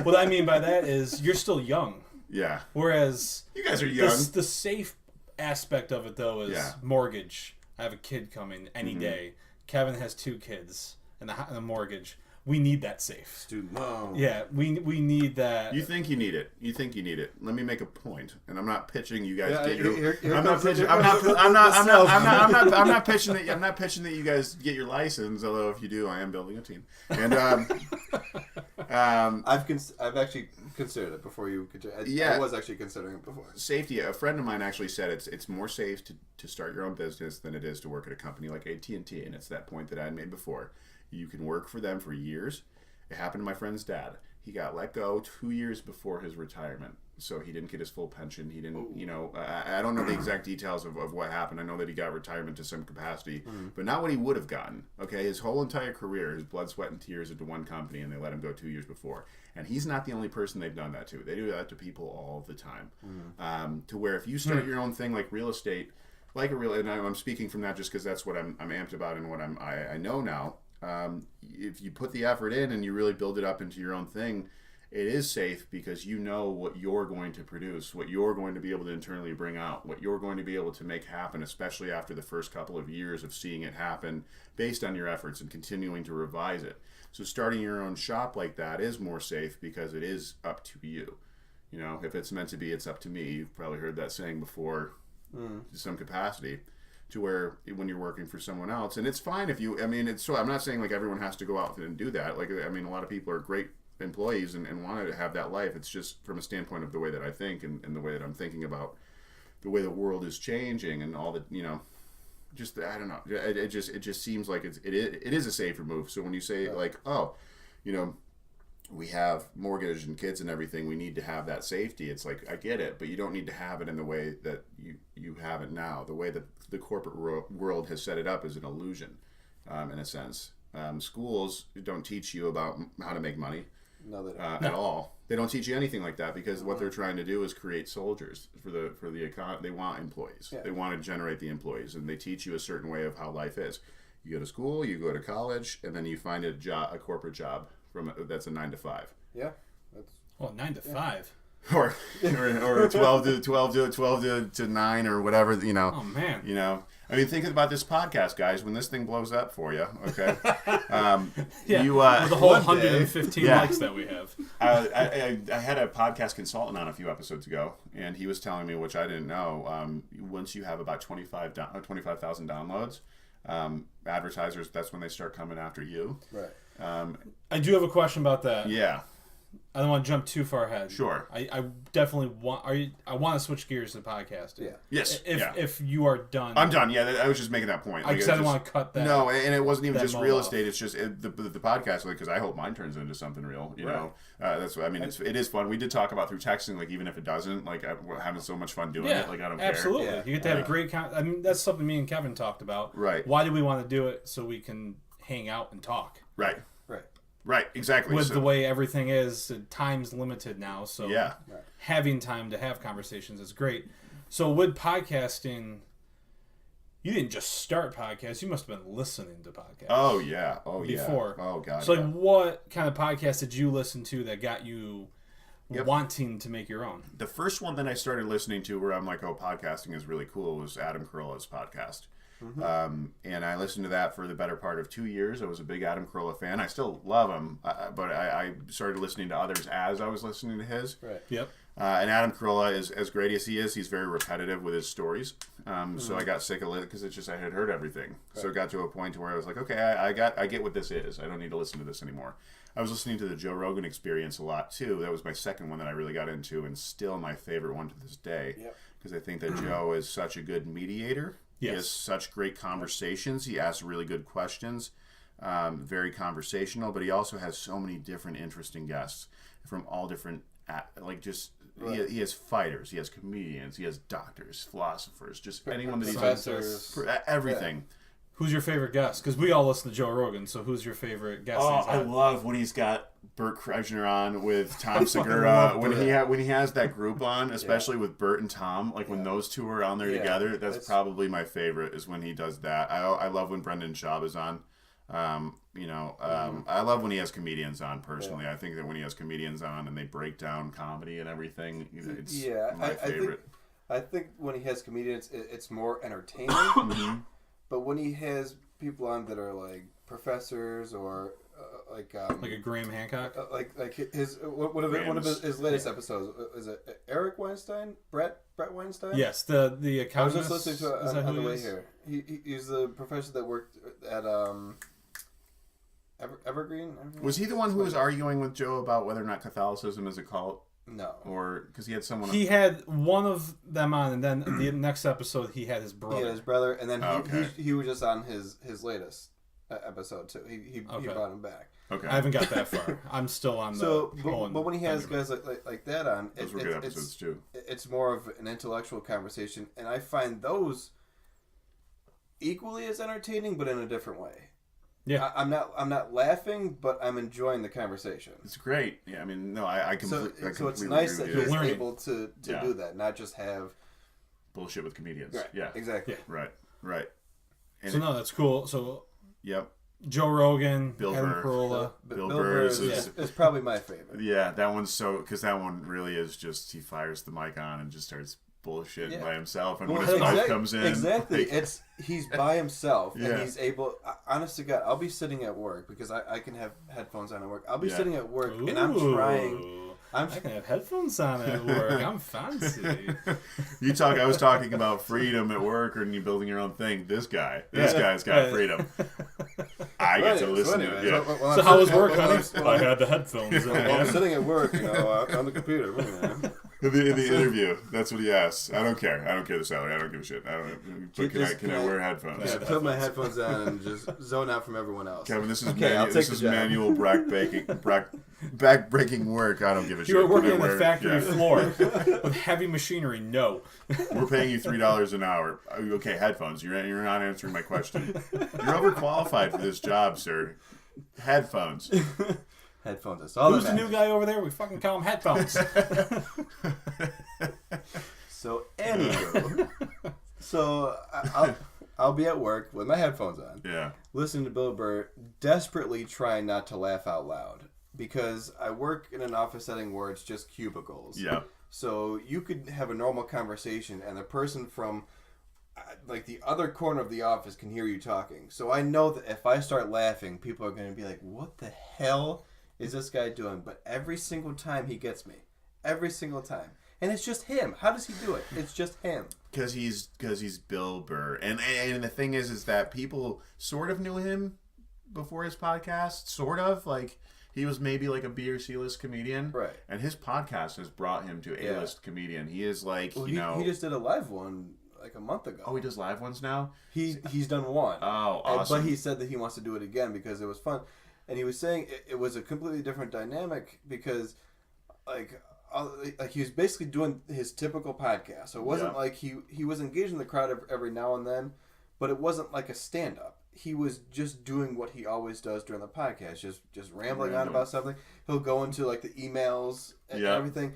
What I mean by that is you're still young. Yeah. The you guys are young. The safe aspect of it though is mortgage. I have a kid coming any day. Kevin has 2 kids and the mortgage. We need that safe. Student loan. Yeah, we need that. You think you need it. Let me make a point, and I'm not pitching you guys. I'm not pitching that. I'm not pitching that you guys get your license. Although if you do, I am building a team. And I've actually considered it before you. I was actually considering it before. Safety. A friend of mine actually said it's more safe to start your own business than it is to work at a company like AT&T, and it's that point that I had made before. You can work for them for years. It happened to my friend's dad. He got let go 2 years before his retirement, so he didn't get his full pension. He didn't, I don't know the exact details of what happened. I know that he got retirement to some capacity, but not what he would have gotten. Okay, his whole entire career, his blood, sweat, and tears into one company, and they let him go 2 years before. And he's not the only person they've done that to. They do that to people all the time. To where if you start your own thing like real estate, and I'm speaking from that just because that's what I'm amped about and what I know now. If you put the effort in and you really build it up into your own thing, it is safe because you know what you're going to produce, what you're going to be able to internally bring out, what you're going to be able to make happen, especially after the first couple of years of seeing it happen based on your efforts and continuing to revise it. So starting your own shop like that is more safe because it is up to you. If it's meant to be, it's up to me. You've probably heard that saying before to some capacity. To where when you're working for someone else, and it's fine if you, I'm not saying like everyone has to go out and do that. Like, a lot of people are great employees and want to have that life. It's just from a standpoint of the way that I think and the way that I'm thinking about the way the world is changing and all that, just, I don't know. It just seems like it is a safer move. So when you say like, we have mortgage and kids and everything, we need to have that safety. It's like, I get it, but you don't need to have it in the way that you have it now. The way that the corporate world has set it up is an illusion, in a sense. Schools don't teach you about how to make money at all. They don't teach you anything like that because what they're trying to do is create soldiers for the economy. They want employees. Yeah. They want to generate the employees, and they teach you a certain way of how life is. You go to school, you go to college, and then you find a corporate job that's a 9 to 5. Yeah, 9 to 5. Or 12 to 9 or whatever, Oh man. Think about this podcast, guys. When this thing blows up for you, okay? With the whole 115 likes that we have. I had a podcast consultant on a few episodes ago, and he was telling me, which I didn't know, once you have about 25,000 downloads, advertisers, that's when they start coming after you. Right. I do have a question about that. Yeah. I don't want to jump too far ahead. Sure. I definitely want. I want to switch gears to the podcast. Yeah. Yes. If you are done. I'm done. Yeah. I was just making that point. I didn't want to cut that. No, and it wasn't even just real estate. It's just the podcast, because I hope mine turns into something real. You know, that's what I mean. It is fun. We did talk about through texting, like even if it doesn't, like we're having so much fun doing it. Like I don't care. Absolutely. Yeah. You get to have a great. That's something me and Kevin talked about. Right. Why do we want to do it? So we can hang out and talk. Right, exactly. With the way everything is, time's limited now, so having time to have conversations is great. So with podcasting, you didn't just start podcasts, you must have been listening to podcasts. Oh, yeah. Before. Oh, God. So what kind of podcast did you listen to that got you wanting to make your own? The first one that I started listening to where I'm like, podcasting is really cool, was Adam Carolla's podcast. Mm-hmm. And I listened to that for the better part of 2 years. I was a big Adam Carolla fan. I still love him, but I started listening to others as I was listening to his. Right. Yep. And Adam Carolla is as great as he is. He's very repetitive with his stories. So I got sick of it because I had heard everything. Right. So it got to a point where I was like, okay, I get what this is. I don't need to listen to this anymore. I was listening to the Joe Rogan Experience a lot too. That was my second one that I really got into, and still my favorite one to this day. Because I think that Joe is such a good mediator. Yes. He has such great conversations. He asks really good questions. Very conversational, but he also has so many different interesting guests from all different, he has fighters, he has comedians, he has doctors, philosophers, just anyone that he's professors, everything. Who's your favorite guest? Because we all listen to Joe Rogan, so who's your favorite guest? Oh, I love when he's got Bert Kreischer on with Tom I Segura. love When he has that group on, especially with Bert and Tom, like when those two are on there together, that's probably my favorite. Is when he does that. I love when Brendan Schaub is on. I love when he has comedians on. Personally, I think that when he has comedians on and they break down comedy and everything, it's my favorite. I think when he has comedians, it's more entertaining. But when he has people on that are like professors or like a Graham Hancock, like his one of his latest episodes, is it Eric Weinstein, Brett Weinstein? Yes, the economist. I was just listening to it on the way here. He's the professor that worked at Evergreen. Was he the one who was arguing with Joe about whether or not Catholicism is a cult? No. Or because he had someone. He had one of them on, and then the next episode he had his brother. He had his brother, and then he was just on his latest episode too. He brought him back. Okay. I haven't got that far. I'm still on but when he has guys like that on, those were good episodes too. It's more of an intellectual conversation, and I find those equally as entertaining, but in a different way. Yeah, I'm not laughing, but I'm enjoying the conversation. It's great. Yeah, I mean, no, I completely. So it's nice that he's learning. able to do that, not just have bullshit with comedians. Right. Yeah, exactly. Yeah. Right. And so no, that's cool. So yep. Joe Rogan, Bill Adam Burr. Carolla. Bill Burr is probably my favorite. Yeah, that one's because that one really is just he fires the mic on and just starts bullshitting by himself, and when his wife comes in, exactly, he's by himself, and he's able. Honest to God, I'll be sitting at work because I can have headphones on at work. I'll be sitting at work, and I'm trying. I can have headphones on at work. I'm fancy. I was talking about freedom at work, or you building your own thing. This guy's got freedom. I get to listen to it. Yeah. So how was work, honey? I had the headphones. I'm sitting at work, on the computer. In the interview, that's what he asks. I don't care. I don't care the salary. I don't give a shit. Can I wear headphones? Yeah, put my headphones on and just zone out from everyone else. Kevin, this is manual back-breaking work. I don't give a shit. You were working on the factory floor with heavy machinery. No. We're paying you $3 an hour. Okay, headphones. You're not answering my question. You're overqualified for this job, sir. Headphones. Headphones. That's all. Who's the new guy over there? We fucking call him headphones. So anywho, I'll be at work with my headphones on. Yeah. Listening to Bill Burr, desperately trying not to laugh out loud because I work in an office setting where it's just cubicles. Yeah. So you could have a normal conversation, and the person from like the other corner of the office can hear you talking. So I know that if I start laughing, people are going to be like, "What the hell is this guy doing?" But every single time he gets me. Every single time. And it's just him. How does he do it? It's just him. Because he's Bill Burr. And the thing is that people sort of knew him before his podcast. Sort of. Like, he was maybe like a B or C list comedian. Right. And his podcast has brought him to A list comedian. He is like, he just did a live one like a month ago. Oh, he does live ones now? He's done one. Oh, awesome. But he said that he wants to do it again because it was fun. And he was saying it was a completely different dynamic because, like he was basically doing his typical podcast. So it wasn't like he was engaging the crowd every now and then, but it wasn't like a stand-up. He was just doing what he always does during the podcast, just rambling on about something. He'll go into like the emails and everything.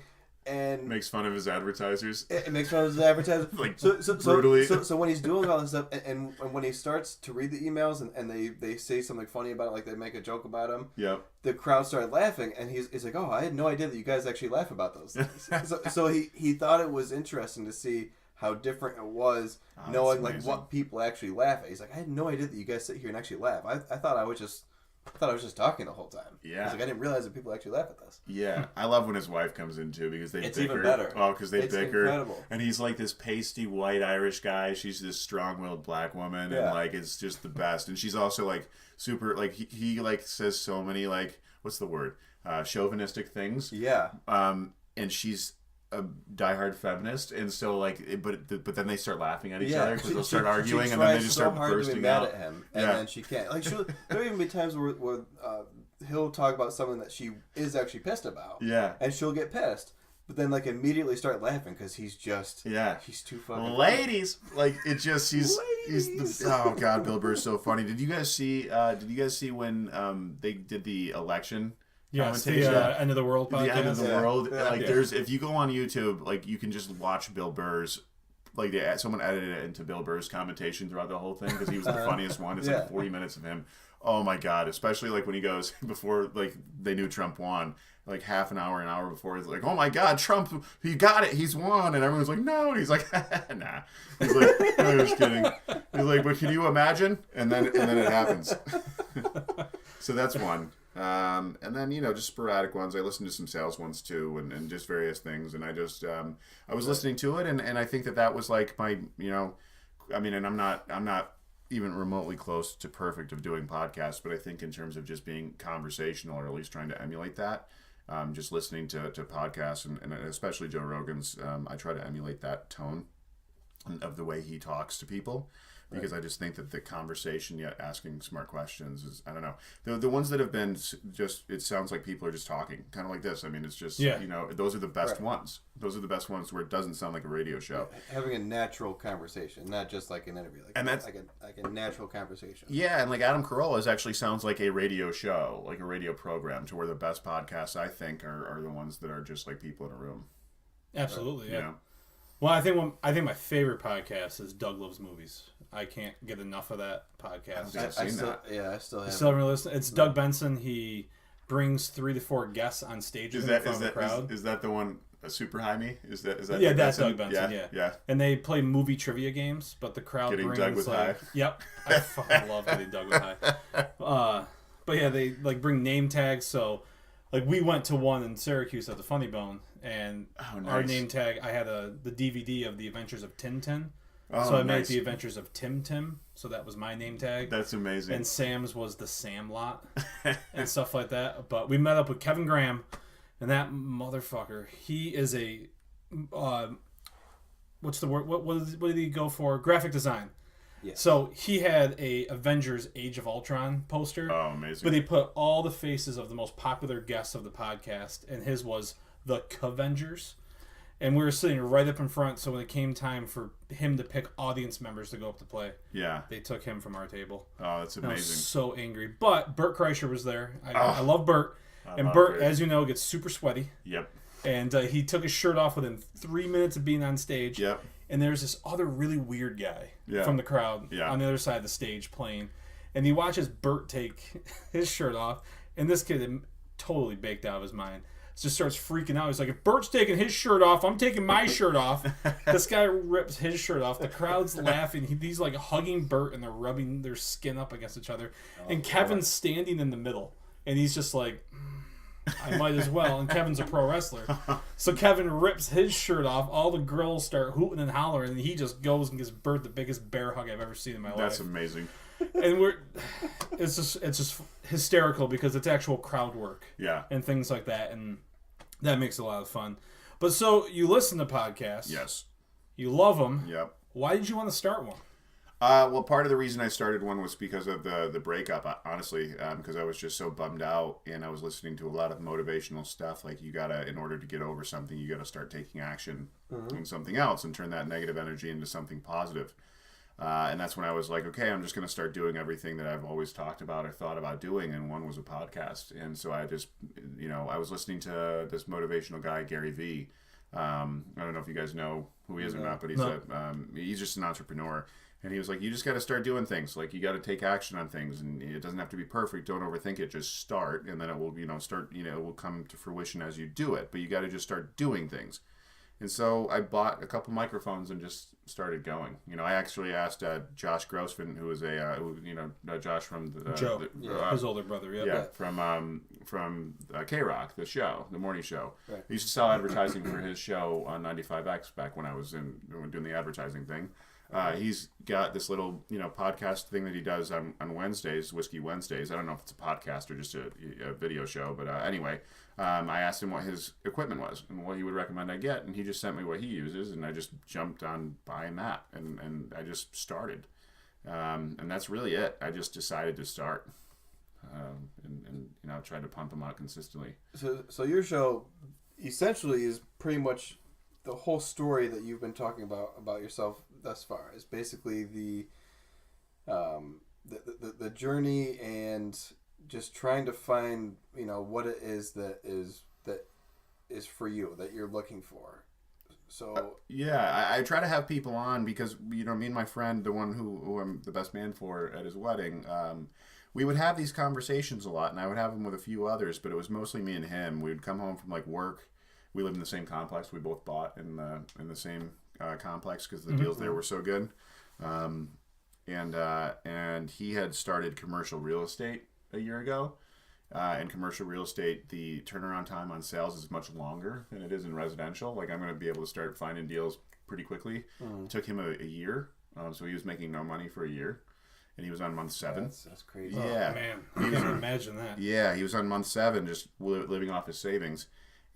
And makes fun of his advertisers. It makes fun of his advertisers. Like, brutally. So when he's doing all this stuff, and when he starts to read the emails, and they say something funny about it, like they make a joke about him, the crowd started laughing, and he's like, "Oh, I had no idea that you guys actually laugh about those things." so he thought it was interesting to see how different it was, knowing like what people actually laugh at. He's like, "I had no idea that you guys sit here and actually laugh. I thought I was just talking the whole time." Yeah. He's like, "I didn't realize that people actually laugh at this." Yeah. I love when his wife comes in, too, because it's bicker. Even better. Oh, because they bicker. Incredible. And he's like this pasty white Irish guy. She's this strong-willed black woman. And, like, it's just the best. And she's also, like, super, like, he like, says so many, like, what's the word? Chauvinistic things. Yeah. And she's a diehard feminist, and so like, but then they start laughing at each other because they'll start arguing, and then they just start bursting mad out at him, and then she can't. Like, there'll even be times where he'll talk about something that she is actually pissed about, and she'll get pissed, but then like immediately start laughing because he's just he's too fucking ladies funny. Like it just he's oh god, Bill Burr's so funny. Did you guys see when they did the election? Yes, the End of the World podcast. The End of the World. Like there's if you go on YouTube, like you can just watch Bill Burr's. Like someone edited it into Bill Burr's commentation throughout the whole thing because he was the funniest one. It's like 40 minutes of him. Oh my god! Especially like when he goes before like they knew Trump won, like half an hour before. He's like, "Oh my god, Trump! He got it! He's won!" And everyone's like, "No!" And he's like, "Nah." He's like, "I'm just kidding." He's like, "But can you imagine?" And then it happens. So that's one. And then just sporadic ones. I listen to some sales ones too, and just various things. And I just I was listening to it, and I think that was like my I mean, and I'm not even remotely close to perfect of doing podcasts, but I think in terms of just being conversational or at least trying to emulate that, just listening to podcasts and especially Joe Rogan's, I try to emulate that tone of the way he talks to people. Because I just think that the conversation, yet asking smart questions is, I don't know. The ones that have been just, it sounds like people are just talking, kind of like this. I mean, it's just, those are the best ones. Those are the best ones where it doesn't sound like a radio show. Having a natural conversation, not just like an interview. And that's like a natural conversation. Yeah, and like Adam Carolla's actually sounds like a radio show, like a radio program, to where the best podcasts, I think, are the ones that are just like people in a room. Absolutely, yeah. Well, I think my favorite podcast is Doug Loves Movies. I can't get enough of that podcast. I still have. Still haven't listened. It's Doug Benson. He brings 3 to 4 guests on stage in front of the crowd. Is that the one? Super High Me? Is that? Yeah, that's Doug Benson. Yeah. And they play movie trivia games, but the crowd getting brings Doug with high. Yep, I fucking love getting Doug with high. But yeah, they like bring name tags. So like we went to one in Syracuse at the Funny Bone, and our name tag, I had the DVD of the Adventures of Tintin. So I made the Adventures of Tim, so that was my name tag. That's amazing. And Sam's was the Sam Lot and stuff like that. But we met up with Kevin Graham, and that motherfucker, he is a what's the word? What did he go for? Graphic design. Yeah. So he had a Avengers Age of Ultron poster. Oh, amazing. But he put all the faces of the most popular guests of the podcast, and his was the Cavengers. And we were sitting right up in front, so when it came time for him to pick audience members to go up to play, they took him from our table. Oh, that's amazing. I was so angry. But Bert Kreischer was there. I love Bert. And Bert, as you know, gets super sweaty. Yep. And he took his shirt off within 3 minutes of being on stage. Yep. And there's this other really weird guy from the crowd on the other side of the stage playing. And he watches Bert take his shirt off, and this kid totally baked out of his mind. Just starts freaking out. He's like, if Bert's taking his shirt off, I'm taking my shirt off. This guy rips his shirt off. The crowd's laughing. He's like hugging Bert, and they're rubbing their skin up against each other. And Kevin's standing in the middle, and he's just like, I might as well. And Kevin's a pro wrestler. So Kevin rips his shirt off. All the girls start hooting and hollering, and he just goes and gives Bert the biggest bear hug I've ever seen in my life. That's amazing. And it's just hysterical because it's actual crowd work. Yeah. And things like that, and that makes it a lot of fun. But so you listen to podcasts. Yes. You love them. Yep. Why did you want to start one? Well, part of the reason I started one was because of the breakup, honestly, because I was just so bummed out, and I was listening to a lot of motivational stuff. Like, you gotta, in order to get over something, you gotta start taking action on something else and turn that negative energy into something positive. And that's when I was like, okay, I'm just going to start doing everything that I've always talked about or thought about doing, and one was a podcast. And so I just, I was listening to this motivational guy, Gary Vee. I don't know if you guys know who he is or not, but he's just an entrepreneur. And he was like, you just got to start doing things. Like, you got to take action on things, and it doesn't have to be perfect. Don't overthink it. Just start, and then it will, it will come to fruition as you do it. But you got to just start doing things. And so I bought a couple microphones and just started going. I actually asked Josh Grossman, who is Josh from Joe, his older brother, from K-Rock, the show, the morning show. Right. He used to sell advertising for his show on 95X back when I was doing the advertising thing. He's got this little, podcast thing that he does on Wednesdays, Whiskey Wednesdays. I don't know if it's a podcast or just a video show, but anyway, I asked him what his equipment was and what he would recommend I get, and he just sent me what he uses, and I just jumped on buying that, and I just started. And that's really it. I just decided to start, and tried to pump them out consistently. So your show essentially is pretty much the whole story that you've been talking about yourself thus far. Is basically the journey and just trying to find what it is that is for you that you're looking for. So I try to have people on because me and my friend, the one who I'm the best man for at his wedding, we would have these conversations a lot, and I would have them with a few others, but it was mostly me and him. We would come home from work. We lived in the same complex. We both bought in the same complex because the deals there were so good. And he had started commercial real estate a year ago. In commercial real estate, the turnaround time on sales is much longer than it is in residential. I'm going to be able to start finding deals pretty quickly. It took him a year, so he was making no money for a year, and he was on month 7. That's crazy. Yeah, man, I can't imagine that. Yeah, he was on month 7, just living off his savings,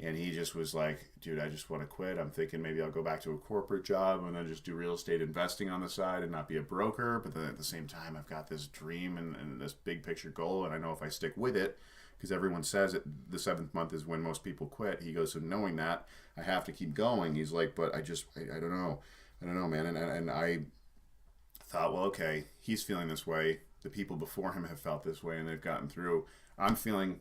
and he just was like, "Dude, I just want to quit. I'm thinking maybe I'll go back to a corporate job and then just do real estate investing on the side and not be a broker. But then at the same time, I've got this dream and this big picture goal, and I know if I stick with it, because everyone says it, the 7th month is when most people quit." He goes, "So knowing that, I have to keep going." He's like, "But I don't know, man." And I thought, well, okay, he's feeling this way. The people before him have felt this way, and they've gotten through. I'm feeling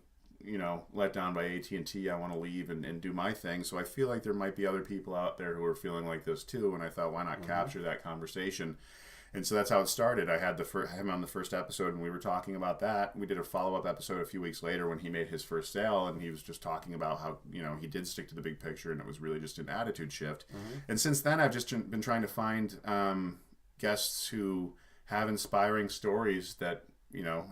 let down by AT&T. I want to leave and do my thing. So I feel like there might be other people out there who are feeling like this too. And I thought, why not capture that conversation? And so that's how it started. I had him on the first episode, and we were talking about that. We did a follow-up episode a few weeks later when he made his first sale, and he was just talking about how he did stick to the big picture, and it was really just an attitude shift. And since then, I've just been trying to find guests who have inspiring stories that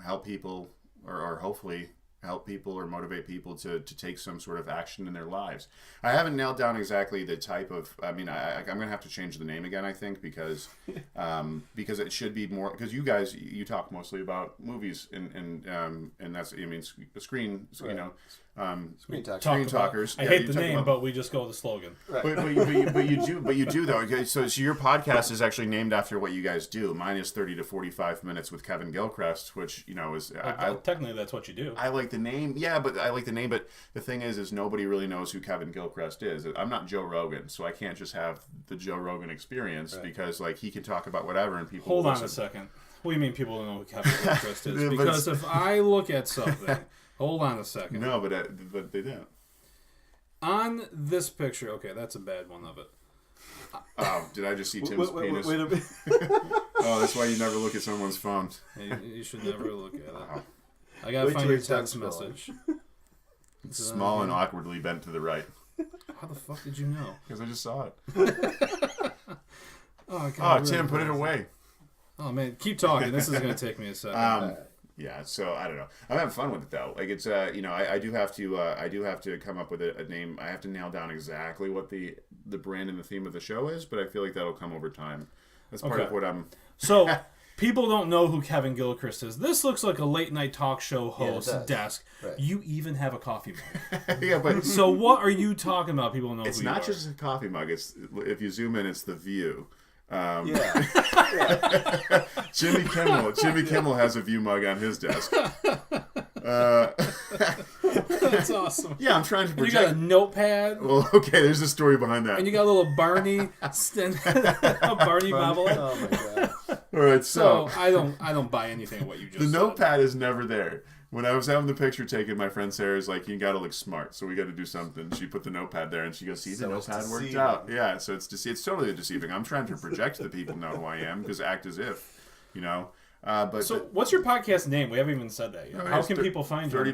help people or hopefully help people or motivate people to take some sort of action in their lives. I haven't nailed down exactly the type of, I'm going to have to change the name again, I think, because it should be more, because you guys, you talk mostly about movies and that's, screen, Screen talkers. I hate the name, but we just go with the slogan. Right. But you do though. Okay, so your podcast is actually named after what you guys do. Mine is 30 to 45 minutes with Kevin Gilchriest, which is technically that's what you do. I like the name. Yeah, but I like the name. But the thing is nobody really knows who Kevin Gilchriest is. I'm not Joe Rogan, so I can't just have the Joe Rogan experience because he can talk about whatever and people. Hold on a second. What do you mean people don't know who Kevin Gilchrist is? Because if I look at something. Hold on a second. No, but they don't. On this picture, okay, that's a bad one of it. Oh, did I just see Tim's penis? Wait a minute. Oh, that's why you never look at someone's phone. You should never look at it. I gotta find your text message. It's small and awkwardly bent to the right. How the fuck did you know? Because I just saw it. God, oh, Tim, put it away. Oh man, keep talking. This is gonna take me a second. Yeah, so I don't know. I'm having fun with it though. It's I do have to come up with a name. I have to nail down exactly what the brand and the theme of the show is, but I feel like that'll come over time. That's part of what I'm. So people don't know who Kevin Gilchrist is. This looks like a late night talk show host desk. Right. You even have a coffee mug. Yeah, but so what are you talking about? People don't know. It's who not you just a coffee mug. It's if you zoom in, it's the view. Yeah. Jimmy Kimmel has a view mug on his desk. That's awesome. Yeah, I'm trying to project. You got a notepad. Well, okay, there's a story behind that. And you got a little Barney, a Barney bobblehead. Oh my god! All right, so I don't buy anything of what you just The said. notepad is never there. When I was having the picture taken, my friend Sarah's like, "You got to look smart, so we got to do something." She put the notepad there, and she goes, "See, the notepad worked out." Yeah, so it's totally deceiving. I'm trying to project that people know who I am because act as if, But what's your podcast name? We haven't even said that yet. How can people find you? We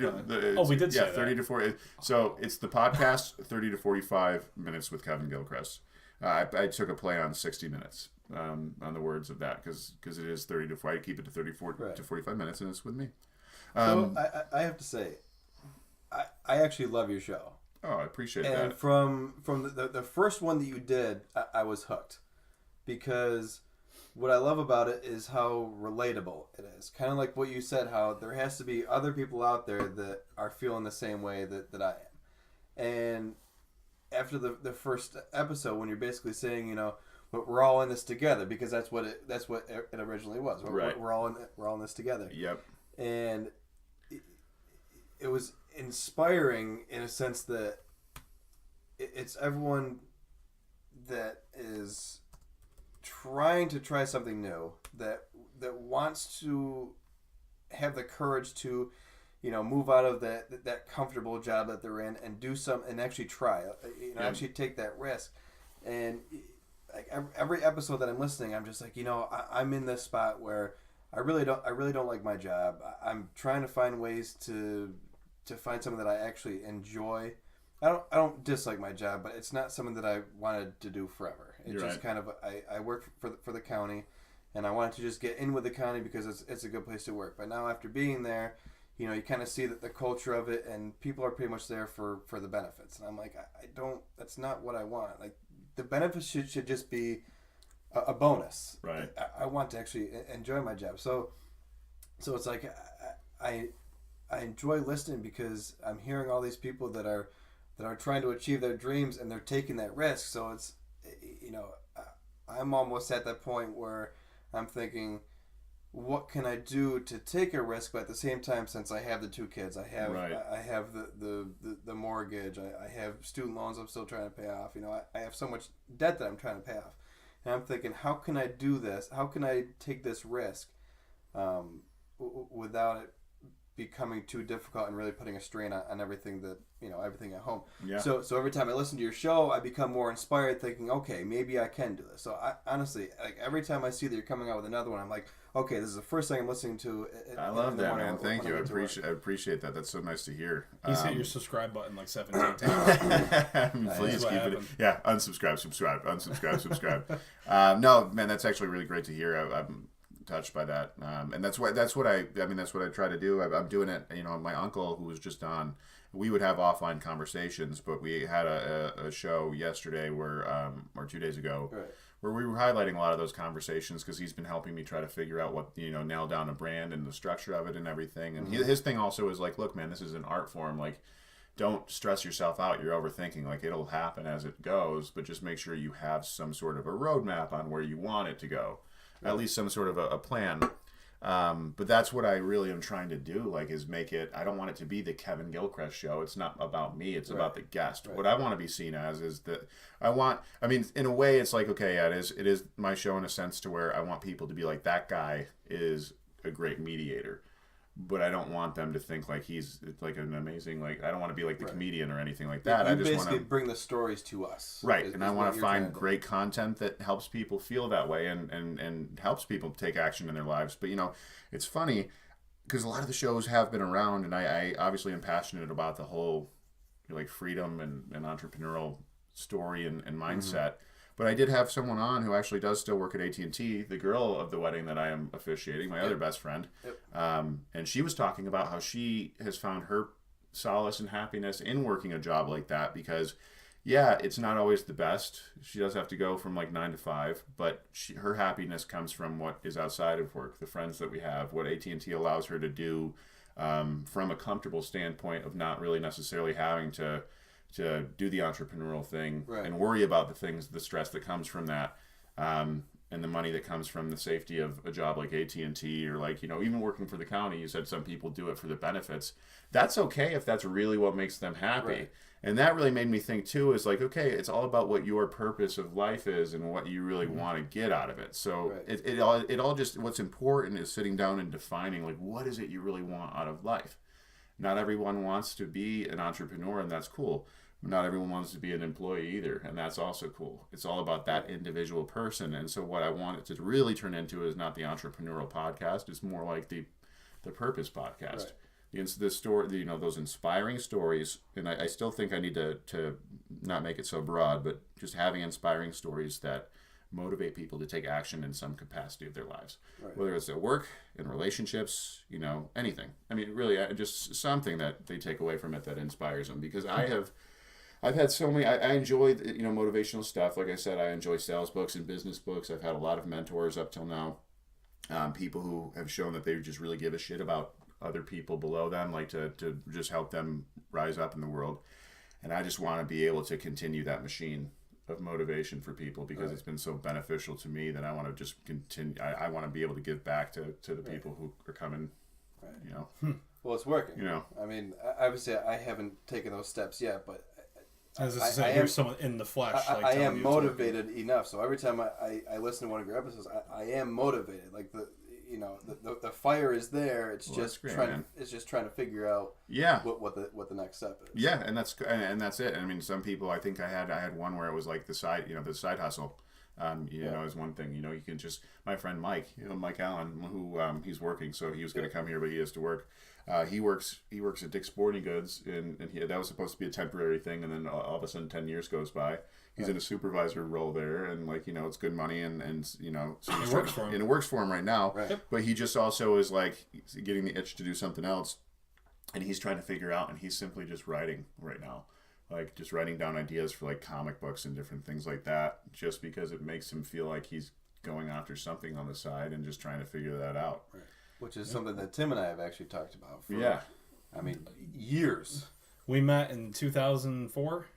did say that. 30 to 40. So it's the podcast 30 to 45 minutes with Kevin Gilchrist. I took a play on 60 minutes on the words of that because it is 30 to 40. I keep it to 34 to 45 minutes, and it's with me. So I have to say, I actually love your show. Oh, I appreciate that. And from the first one that you did, I was hooked. Because what I love about it is how relatable it is. Kind of like what you said, how there has to be other people out there that are feeling the same way that I am. And after the first episode, when you're basically saying, but we're all in this together, because that's what it originally was. Right. We're all in this together. Yep. And it was inspiring in a sense that it's everyone that is trying to try something new, that wants to have the courage to, move out of that comfortable job that they're in and do some and actually try, actually take that risk. And like every episode that I'm listening, I'm just like, I'm in this spot where I really don't like my job. I'm trying to find ways to find something that I actually enjoy. I don't dislike my job, but it's not something that I wanted to do forever. It's just kind of I work for the county, and I wanted to just get in with the county because it's a good place to work. But now after being there, you kind of see that the culture of it, and people are pretty much there for the benefits. And I'm like, I don't. That's not what I want. Like the benefits should just be a bonus. Right. I want to actually enjoy my job. So it's like I enjoy listening because I'm hearing all these people that are trying to achieve their dreams, and they're taking that risk. So it's, I'm almost at that point where I'm thinking, what can I do to take a risk, but at the same time, since I have the 2 kids, I have the mortgage, I have student loans I'm still trying to pay off. I have so much debt that I'm trying to pay off, and I'm thinking, how can I do this? How can I take this risk without it becoming too difficult and really putting a strain on everything that everything at home. Yeah. So every time I listen to your show, I become more inspired, thinking, okay, maybe I can do this. So I honestly, like, every time I see that you're coming out with another one, I'm like, okay, this is the first thing I'm listening to. I love that, man. Thank you. I appreciate that. That's so nice to hear. He's hit your subscribe button like 17 times. Please keep it. Yeah, unsubscribe, subscribe. No, man, that's actually really great to hear. I'm touched by that, and that's what I try to do. I'm doing it. My uncle, who was just on, we would have offline conversations, but we had a show yesterday or 2 days ago, right, where we were highlighting a lot of those conversations, because he's been helping me try to figure out what, nail down a brand and the structure of it and everything. And his thing also is like, look, man, this is an art form. Like, don't stress yourself out. You're overthinking. Like, it'll happen as it goes, but just make sure you have some sort of a roadmap on where you want it to go. At least some sort of a plan. But that's what I really am trying to do, like, is make it, I don't want it to be the Kevin Gilchriest show. It's not about me. It's about the guest. Right. What I want to be seen as is that in a way, it's like, okay, yeah, it is my show in a sense, to where I want people to be like, that guy is a great mediator. But I don't want them to think like he's like an amazing, like, I don't want to be like the comedian or anything like that. I just want to bring the stories to us. Right. And I want to find great content that helps people feel that way and helps people take action in their lives. But, it's funny because a lot of the shows have been around, and I obviously am passionate about the whole, like, freedom and entrepreneurial story and mindset. Mm-hmm. But I did have someone on who actually does still work at AT&T, the girl of the wedding that I am officiating, my other best friend. Yep. And she was talking about how she has found her solace and happiness in working a job like that, because, yeah, it's not always the best. She does have to go from like 9 to 5, but her happiness comes from what is outside of work, the friends that we have, what AT&T allows her to do from a comfortable standpoint of not really necessarily having to do the entrepreneurial thing, right, and worry about the stress that comes from that, and the money that comes from the safety of a job like AT&T, or like, even working for the county. You said some people do it for the benefits. That's okay if that's really what makes them happy. Right. And that really made me think too, is like, okay, it's all about what your purpose of life is and what you really want to get out of it. So right, it all just, what's important is sitting down and defining, like, what is it you really want out of life? Not everyone wants to be an entrepreneur, and that's cool. Not everyone wants to be an employee either, and that's also cool. It's all about that individual person. And so what I want it to really turn into is not the entrepreneurial podcast. It's more like the purpose podcast. Right. The story, those inspiring stories. And I still think I need to not make it so broad, but just having inspiring stories that motivate people to take action in some capacity of their lives, right, whether it's at work, in relationships, anything. I mean, really, just something that they take away from it that inspires them. Because I've had so many. I enjoy motivational stuff. Like I said, I enjoy sales books and business books. I've had a lot of mentors up till now, people who have shown that they just really give a shit about other people below them, like to just help them rise up in the world. And I just want to be able to continue that machine of motivation for people, because right, it's been so beneficial to me that I want to just continue. I want to be able to give back to the right, people who are coming. Right. Well, it's working. I mean, obviously, I haven't taken those steps yet, but As I say, here's someone in the flesh. I am motivated enough. So every time I listen to one of your episodes, I am motivated. Like the fire is there. It's just trying to figure out what the next step is. Yeah, and that's it. I mean, some people, I think I had one where it was like the side hustle. Is one thing. You can just, my friend Mike Allen, who he's working, so he was going to come here, but he has to work. He works at Dick's Sporting Goods, and that was supposed to be a temporary thing, and then all of a sudden 10 years goes by. He's in a supervisor role there, and it's good money, and so it works for him. And it works for him right now. Right. But he just also is like getting the itch to do something else, and he's trying to figure out, and he's simply just writing right now. Like just writing down ideas for like comic books and different things like that, just because it makes him feel like he's going after something on the side and just trying to figure that out. Right. Which is something that Tim and I have actually talked about for years. We met in 2004.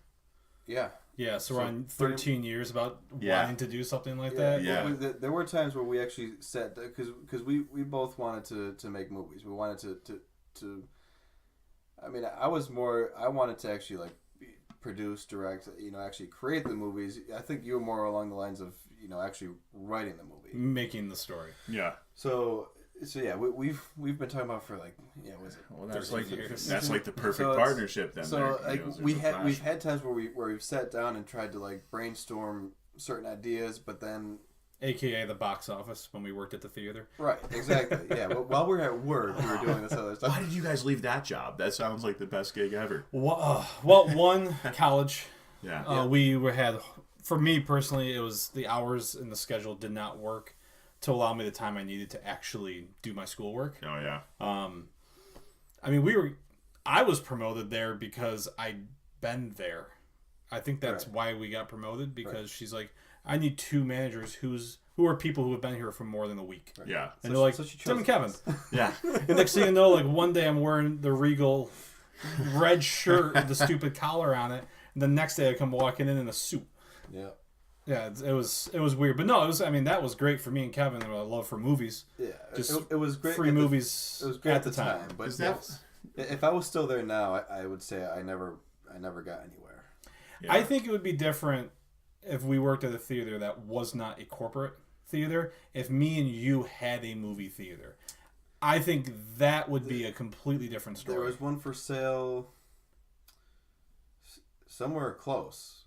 Yeah. Yeah, so we're on 13 years about wanting to do something like that. Yeah. There were times where we actually said, because we both wanted to make movies. We wanted to I mean, I wanted to actually like produce, direct, actually create the movies. I think you were more along the lines of, actually writing the movie. Making the story. Yeah. So yeah, we've been talking about for like, was it? Well, that's years. That's like the perfect partnership then. So we've had times where we've sat down and tried to like brainstorm certain ideas, but then AKA the box office when we worked at the theater. Right, exactly. Yeah, but while we were at work, we were doing this other stuff. Why did you guys leave that job? That sounds like the best gig ever. Well, one, college. We had, for me personally, it was the hours in the schedule did not work to allow me the time I needed to actually do my schoolwork. Oh, yeah. I mean, I was promoted there because I'd been there. I think that's why we got promoted, because she's like, I need two managers who are people who have been here for more than a week. Right. Yeah. And they're like, Tim and Kevin. Yeah. And next thing you know, like one day I'm wearing the Regal red shirt with the stupid collar on it, and the next day I come walking in a suit. Yeah. Yeah, it was weird, but no, it was. I mean, that was great for me and Kevin. And our love for movies. Yeah, just it was great. Free movies. It was great at the time. But if I was still there now, I would say I never got anywhere. Yeah. I think it would be different if we worked at a theater that was not a corporate theater. If me and you had a movie theater, I think that would be a completely different story. There was one for sale somewhere close.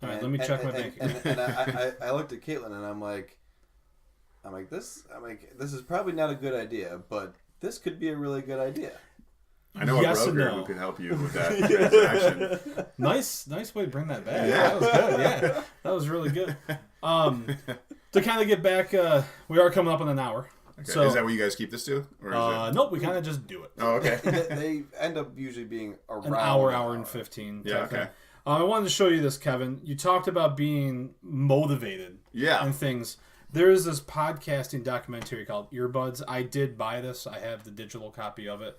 All right, let me check my bank account. And I looked at Caitlin and I'm like, this is probably not a good idea, but this could be a really good idea. I know a broker who could help you with that transaction. Nice way to bring that back. Yeah, that was good. Yeah, that was really good. To kind of get back, we are coming up on an hour. Okay. So, is that what you guys keep this to? Or is nope, we kind of just do it. Oh, okay. They end up usually being around an hour and 15. Yeah, okay. I wanted to show you this, Kevin. You talked about being motivated and things. There is this podcasting documentary called Earbuds. I did buy this. I have the digital copy of it.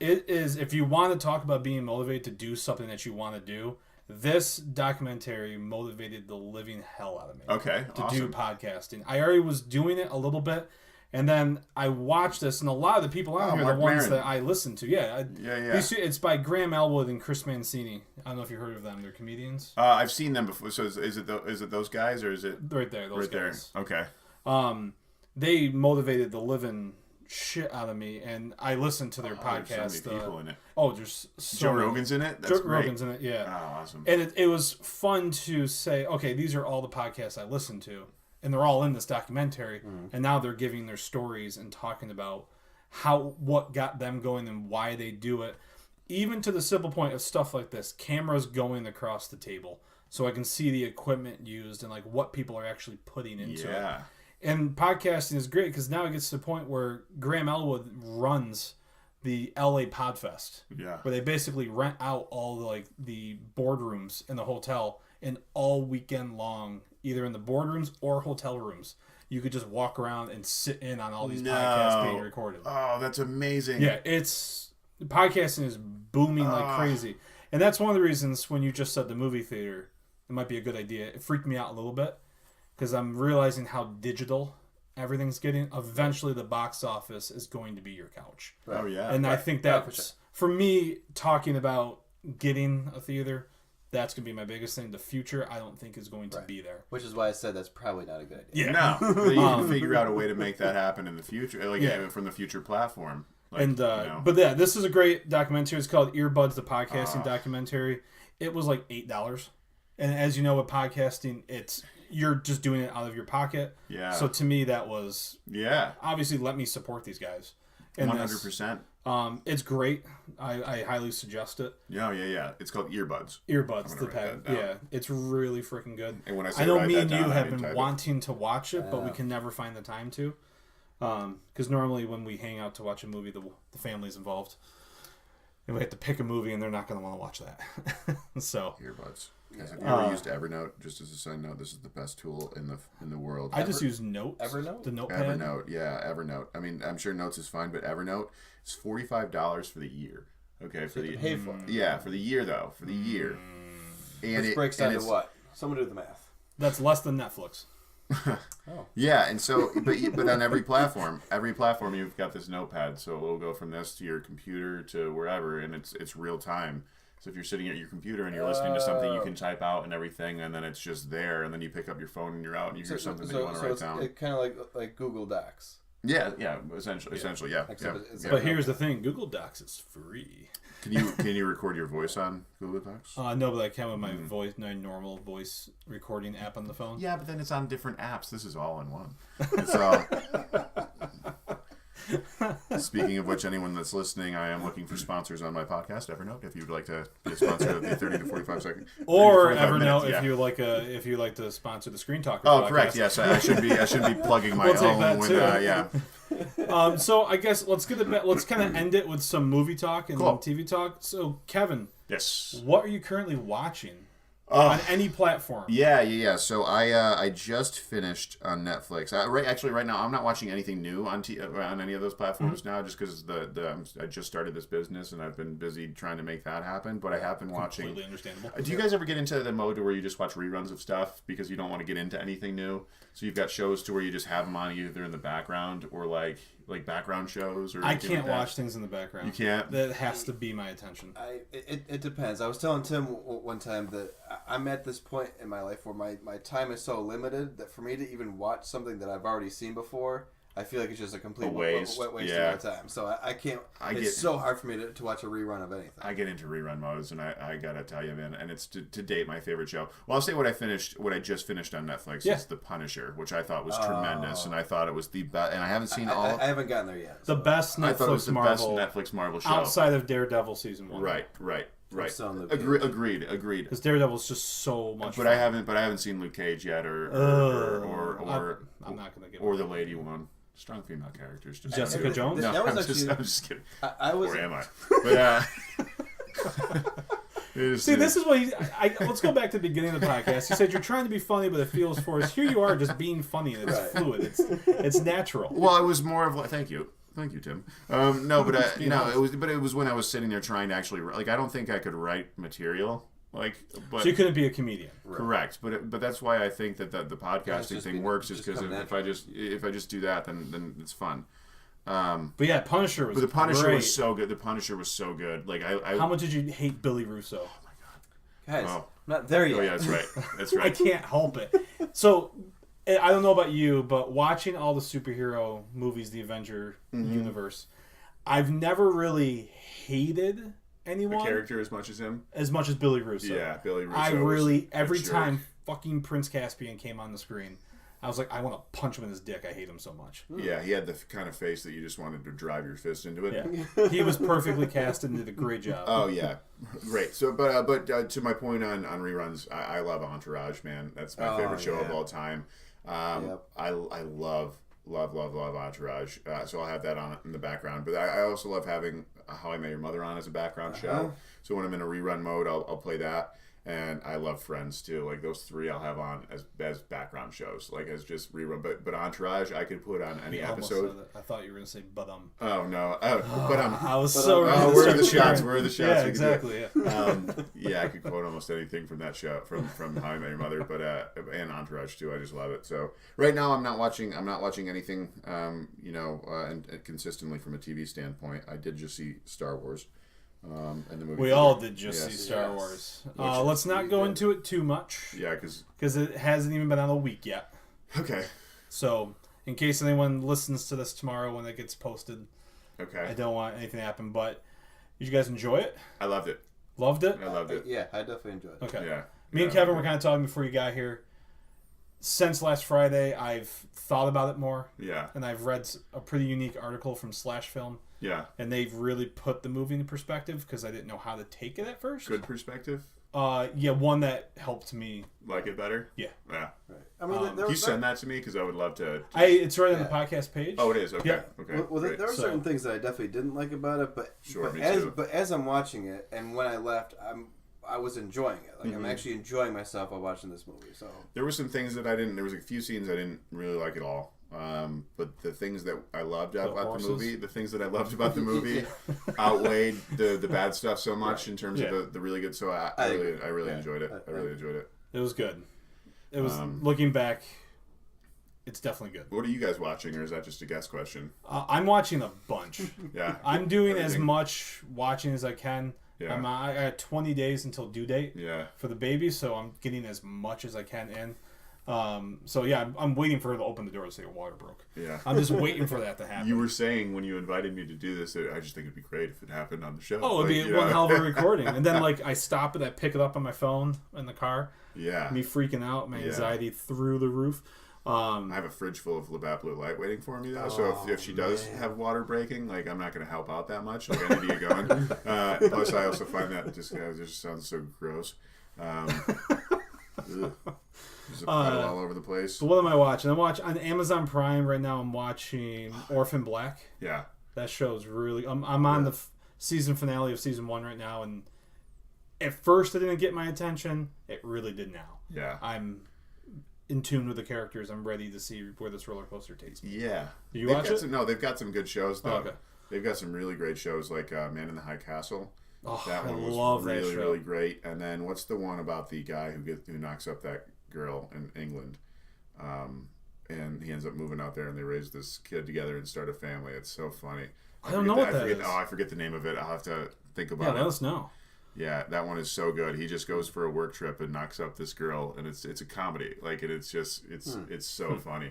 It is, if you want to talk about being motivated to do something that you want to do, this documentary motivated the living hell out of me. Okay, to do podcasting. I already was doing it a little bit, and then I watched this, and a lot of the people on here are the ones that I listen to. Yeah. It's by Graham Elwood and Chris Mancini. I don't know if you've heard of them. They're comedians. I've seen them before. So is it those guys, or is it right there? Those guys. There. Okay. They motivated the living shit out of me, and I listened to their podcast. There's so many people in it. There's so Joe many. Rogan's in it. Joe Rogan's in it. Yeah. Oh, awesome. And it was fun to say, okay, these are all the podcasts I listen to, and they're all in this documentary, and now they're giving their stories and talking about what got them going and why they do it, even to the simple point of stuff like this: cameras going across the table, so I can see the equipment used and like what people are actually putting into it. And podcasting is great because now it gets to the point where Graham Elwood runs the LA Podfest, where they basically rent out all the boardrooms in the hotel, and all weekend long, either in the boardrooms or hotel rooms, you could just walk around and sit in on all these podcasts being recorded. Oh, that's amazing. Yeah, podcasting is booming like crazy. And that's one of the reasons when you just said the movie theater, it might be a good idea. It freaked me out a little bit, because I'm realizing how digital everything's getting. Eventually, the box office is going to be your couch. Oh, yeah. And I think that's, for me, talking about getting a theater, That's going to be my biggest thing. The future, I don't think, is going to be there. Which is why I said that's probably not a good idea. Yeah. No. But you can figure out a way to make that happen in the future, like from the future platform. Like, and But yeah, this is a great documentary. It's called Earbuds, the podcasting documentary. It was like $8. And as you know, with podcasting, you're just doing it out of your pocket. Yeah. So to me, that was obviously let me support these guys. 100%. It's great. I highly suggest it. Yeah. It's called Earbuds. Earbuds, the pad. Yeah, it's really freaking good. And when I know me and you have been wanting to watch it, but we can never find the time to. Because normally when we hang out to watch a movie, the family's involved. And we have to pick a movie, and they're not going to want to watch that. So Earbuds. Guys, have you ever used Evernote? Just as a side note, this is the best tool in the world. I just use Notes. Evernote? The notepad? Evernote, yeah, Evernote. I mean, I'm sure Notes is fine, but Evernote is $45 for the year. Okay, for the pay for it. Yeah, for the year though, for the year. And Which breaks down to what? Someone do the math. That's less than Netflix. Yeah, and so, but on every platform you've got this notepad, so it'll go from this to your computer to wherever, and it's real time. So if you're sitting at your computer and you're listening to something, you can type out and everything, and then it's just there, and then you pick up your phone and you're out and you hear something that you want to write down. It's kind of like Google Docs. Yeah, essentially, yeah. But here's the thing: Google Docs is free. Can you record your voice on Google Docs? No, but I can with my normal voice recording app on the phone. Yeah, but then it's on different apps. This is all in one. It's all. Speaking of which, anyone that's listening, I am looking for sponsors on my podcast, Evernote. If you'd like to be a sponsor of the 30 to 45 second, or Evernote, if you like to sponsor the Screen Talker. Oh, podcast. correct. Yes, I should be plugging my own. So I guess let's kind of end it with some movie talk and TV talk. So Kevin, yes, what are you currently watching? On any platform. Yeah. So I just finished on Netflix. Right now I'm not watching anything new on any of those platforms now, just because I just started this business and I've been busy trying to make that happen. But I have been watching. Completely understandable. Do you guys ever get into the mode where you just watch reruns of stuff because you don't want to get into anything new? So you've got shows to where you just have them on either in the background or like background shows. Or I can't watch things in the background. You can't. That has to be my attention. It depends. I was telling Tim one time that I'm at this point in my life where my time is so limited that for me to even watch something that I've already seen before, I feel like it's just a complete waste of my time. So I can't. It's so hard for me to watch a rerun of anything. I get into rerun modes, and I gotta tell you, man, and it's to date my favorite show. Well, I'll say what I just finished on Netflix is The Punisher, which I thought was tremendous, and I thought it was the best. And I haven't seen I haven't gotten there yet. So. The best Netflix I thought it was the best Netflix Marvel show outside of Daredevil season 1. Right. Agreed. Because Daredevil's just so much. But fun. I haven't seen Luke Cage yet, or I'm not gonna get. Or the lady one. Strong female characters. Jessica Jones? No, I'm just kidding. I was. Or am I? But see, this is what let's go back to the beginning of the podcast. You said you're trying to be funny, but it feels forced. Here you are, just being funny, and it's fluid. It's natural. Well, it was more of like, thank you, Tim. No, but it was when I was sitting there trying to actually I don't think I could write material. But so you couldn't be a comedian, correct? But that's why I think that the podcasting thing works, is because if I just do that, then it's fun. But yeah, Punisher was. But the Punisher great. was so good. The Punisher was so good. How much did you hate Billy Russo? Oh my god, guys, I'm not there yet. Oh yeah, that's right. That's right. I can't help it. So I don't know about you, but watching all the superhero movies, the Avenger universe, I've never really hated anyone. A character as much as him? As much as Billy Russo. Yeah, Billy Russo. I really, every time fucking Prince Caspian came on the screen, I was like, I want to punch him in his dick. I hate him so much. Yeah, he had the kind of face that you just wanted to drive your fist into it. Yeah. He was perfectly cast and did a great job. Oh, yeah. Great. So, but to my point on reruns, I love Entourage, man. That's my favorite show of all time. I love Entourage. So I'll have that on in the background. But I also love having How I Met Your Mother on as a background show. So when I'm in a rerun mode, I'll play that. And I love Friends too. Like those three, I'll have on as background shows, like as just rerun. But Entourage, I could put on any episode. I thought you were gonna say Oh no! I was so. Where are the shots? Where are the shots? Yeah, exactly. Yeah, I could quote almost anything from that show, from How I Met Your Mother, but and Entourage too. I just love it. So right now, I'm not watching anything. And consistently from a TV standpoint, I did just see Star Wars. And the movie. We all did just see Star Wars. Let's not go into it too much. Yeah, because it hasn't even been out a week yet. Okay. So, in case anyone listens to this tomorrow when it gets posted, okay, I don't want anything to happen. But did you guys enjoy it? I loved it. Loved it? I loved it. Yeah, I definitely enjoyed it. Okay. Yeah. Me and Kevin were kind of talking before you got here. Since last Friday, I've thought about it more. Yeah. And I've read a pretty unique article from Slash Film. Yeah. And they've really put the movie into perspective because I didn't know how to take it at first. Good perspective? Yeah, one that helped me. Like it better? Yeah. Yeah. Right. I mean, can you send that to me? Because I would love to. It's right on the podcast page. Oh, it is? Okay. Yeah. Okay. Well, there are certain things that I definitely didn't like about it, but, but as I'm watching it, and when I left, I was enjoying it. Like, I'm actually enjoying myself while watching this movie. So there were some things that I didn't. There was a few scenes I didn't really like at all. But the things that I loved about the movie, outweighed the bad stuff so much in terms of the really good. So I really enjoyed it. I really enjoyed it. It was good. It was looking back. It's definitely good. What are you guys watching, or is that just a guess question? I'm watching a bunch. Yeah, I'm doing as much watching as I can. Yeah. I got 20 days until due date. Yeah. For the baby, so I'm getting as much as I can in. So yeah, I'm waiting for her to open the door to say her water broke. Yeah. I'm just waiting for that to happen. You were saying when you invited me to do this, I just think it'd be great if it happened on the show. Oh, it'd be one hell of a recording. And then I stop it, I pick it up on my phone in the car. Yeah. Me freaking out, my anxiety through the roof. I have a fridge full of Labatt Blue Light waiting for me though, so if she does have water breaking, I'm not going to help out that much. I need to get going. Plus, I also find that it just sounds so gross. There's a puddle all over the place. But what am I watching? I'm watching on Amazon Prime right now. I'm watching Orphan Black. Yeah, that show's really. I'm on the season finale of season 1 right now, and at first it didn't get my attention. It really did now. Yeah, I'm in tune with the characters. I'm ready to see where this roller coaster takes me. Yeah. Do you watch it? They've got some good shows though. Oh, okay. They've got some really great shows like Man in the High Castle. Oh, that one was really great. And then what's the one about the guy who knocks up that girl in England? And he ends up moving out there and they raise this kid together and start a family. It's so funny. I don't know what that is. Oh, I forget the name of it. I'll have to think about it. Yeah, let us know. Yeah, that one is so good. He just goes for a work trip and knocks up this girl, and it's a comedy. It's so funny.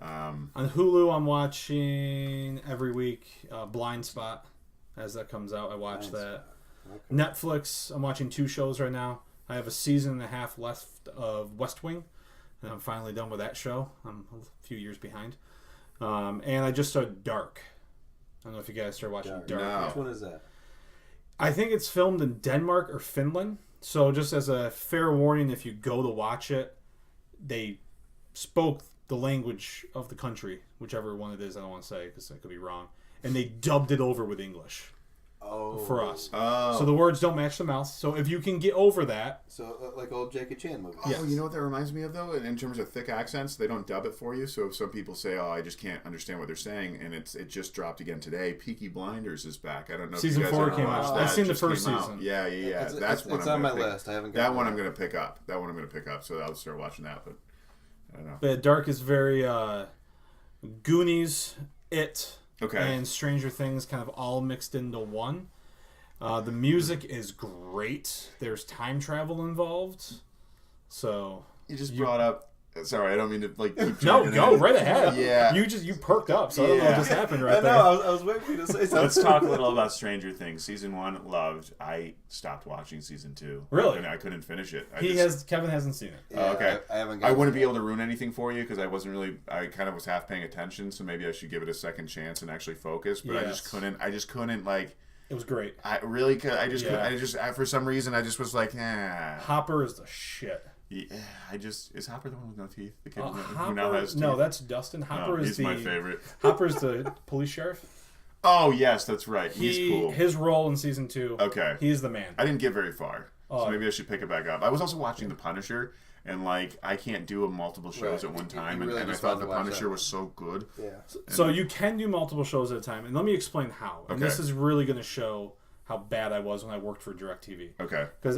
On Hulu, I'm watching every week Blind Spot as that comes out. I watch that. Okay. Netflix, I'm watching 2 shows right now. I have a season and a half left of West Wing, and I'm finally done with that show. I'm a few years behind. And I just started Dark. I don't know if you guys started watching Dark. No. Which one is that? I think it's filmed in Denmark or Finland. So just as a fair warning, if you go to watch it, they spoke the language of the country, whichever one it is. I don't want to say because I could be wrong. And they dubbed it over with English. For us. Oh. So the words don't match the mouth. So if you can get over that. So like old Jackie Chan movies. Oh, you know what that reminds me of though? In terms of thick accents, they don't dub it for you. So if some people say, "Oh, I just can't understand what they're saying," and it just dropped again today. Peaky Blinders is back. I don't know. Season if you guys 4 came out. I've seen the first season. Yeah. That's one. It's on my list. I haven't. That one I'm going to pick up. So I'll start watching that. But I don't know. But Dark is very Goonies, It, and Stranger Things, kind of all mixed into one. The music is great. There's time travel involved. So you just brought up. Sorry, I don't mean to keep no, go right ahead. Yeah, you perked up. So I don't know what just happened right there. I was waiting for you to say something. Let's talk a little about Stranger Things. Season 1 loved. I stopped watching season 2. Really? I couldn't finish it. Kevin hasn't seen it. Yeah, okay. I haven't. I wouldn't be able to ruin anything for you because I wasn't really. I kind of was half paying attention, so maybe I should give it a second chance and actually focus. But yes. I just couldn't like. It was great. I really could. For some reason I just was like, Hopper is the shit. Yeah, is Hopper the one with no teeth? The kid who now has teeth? No, that's Dustin. Hopper is my favorite. Hopper's the police sheriff. Oh yes, that's right. He's cool. His role in season 2. Okay, he's the man. I didn't get very far, so maybe I should pick it back up. I was also watching The Punisher, and I can't do multiple shows at one time, really and I thought The Punisher was so good. Yeah. So you can do multiple shows at a time, and let me explain how. And this is really going to show how bad I was when I worked for DirecTV. Okay. Because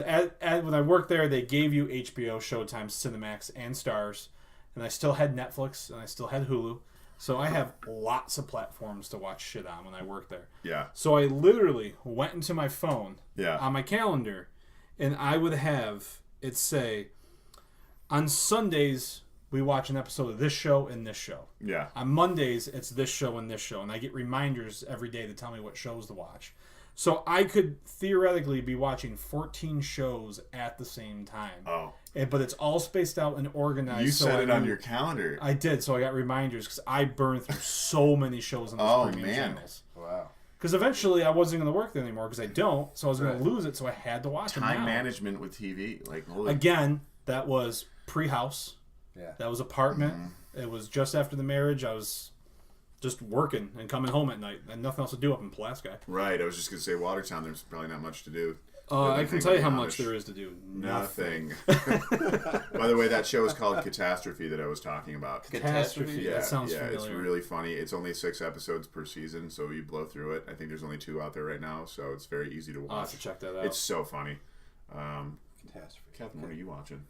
when I worked there, they gave you HBO, Showtime, Cinemax, and Stars, and I still had Netflix, and I still had Hulu. So I have lots of platforms to watch shit on when I work there. Yeah. So I literally went into my phone Yeah. on my calendar, and I would have it say, on Sundays, we watch an episode of this show and this show. Yeah. On Mondays, it's this show and this show. And I get reminders every day to tell me what shows to watch. So I could theoretically be watching 14 shows at the same time. Oh. But it's all spaced out and organized. You set it on your calendar. I did, so I got reminders because I burned through so many shows on those premium channels. Wow. Because eventually I wasn't going to work there anymore because I don't, so I was going to lose it, so I had to watch them now. Time management with TV. Like, holy... Again, that was pre-house. Yeah. That was apartment. It was just after the marriage. I was just working and coming home at night and nothing else to do up in Pulaski. Right. I was just going to say Watertown, there's probably not much to do. I can tell you how much there is to do. Nothing. By the way, that show is called Catastrophe that I was talking about. Catastrophe? Yeah, That sounds yeah, familiar. it's really funny. It's only 6 episodes per season, so you blow through it. I think there's only 2 out there right now, so it's very easy to watch. I'll have to check that out. It's so funny. Catastrophe. Kevin, what are you watching?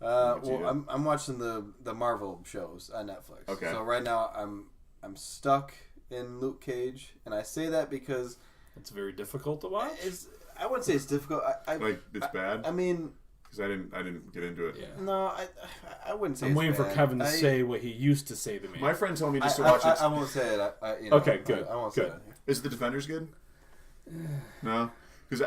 Well, I'm watching the Marvel shows on Netflix. Okay. So right now I'm stuck in Luke Cage, and I say that because it's very difficult to watch. I wouldn't say it's difficult. It's bad. I mean, because I didn't get into it. Yeah. no, I wouldn't say. I'm it's waiting bad. for Kevin to say what he used to say to me. My friend told me just to watch it. I won't say it. Okay, good. I won't say Good. it. Is The Defenders good? No, because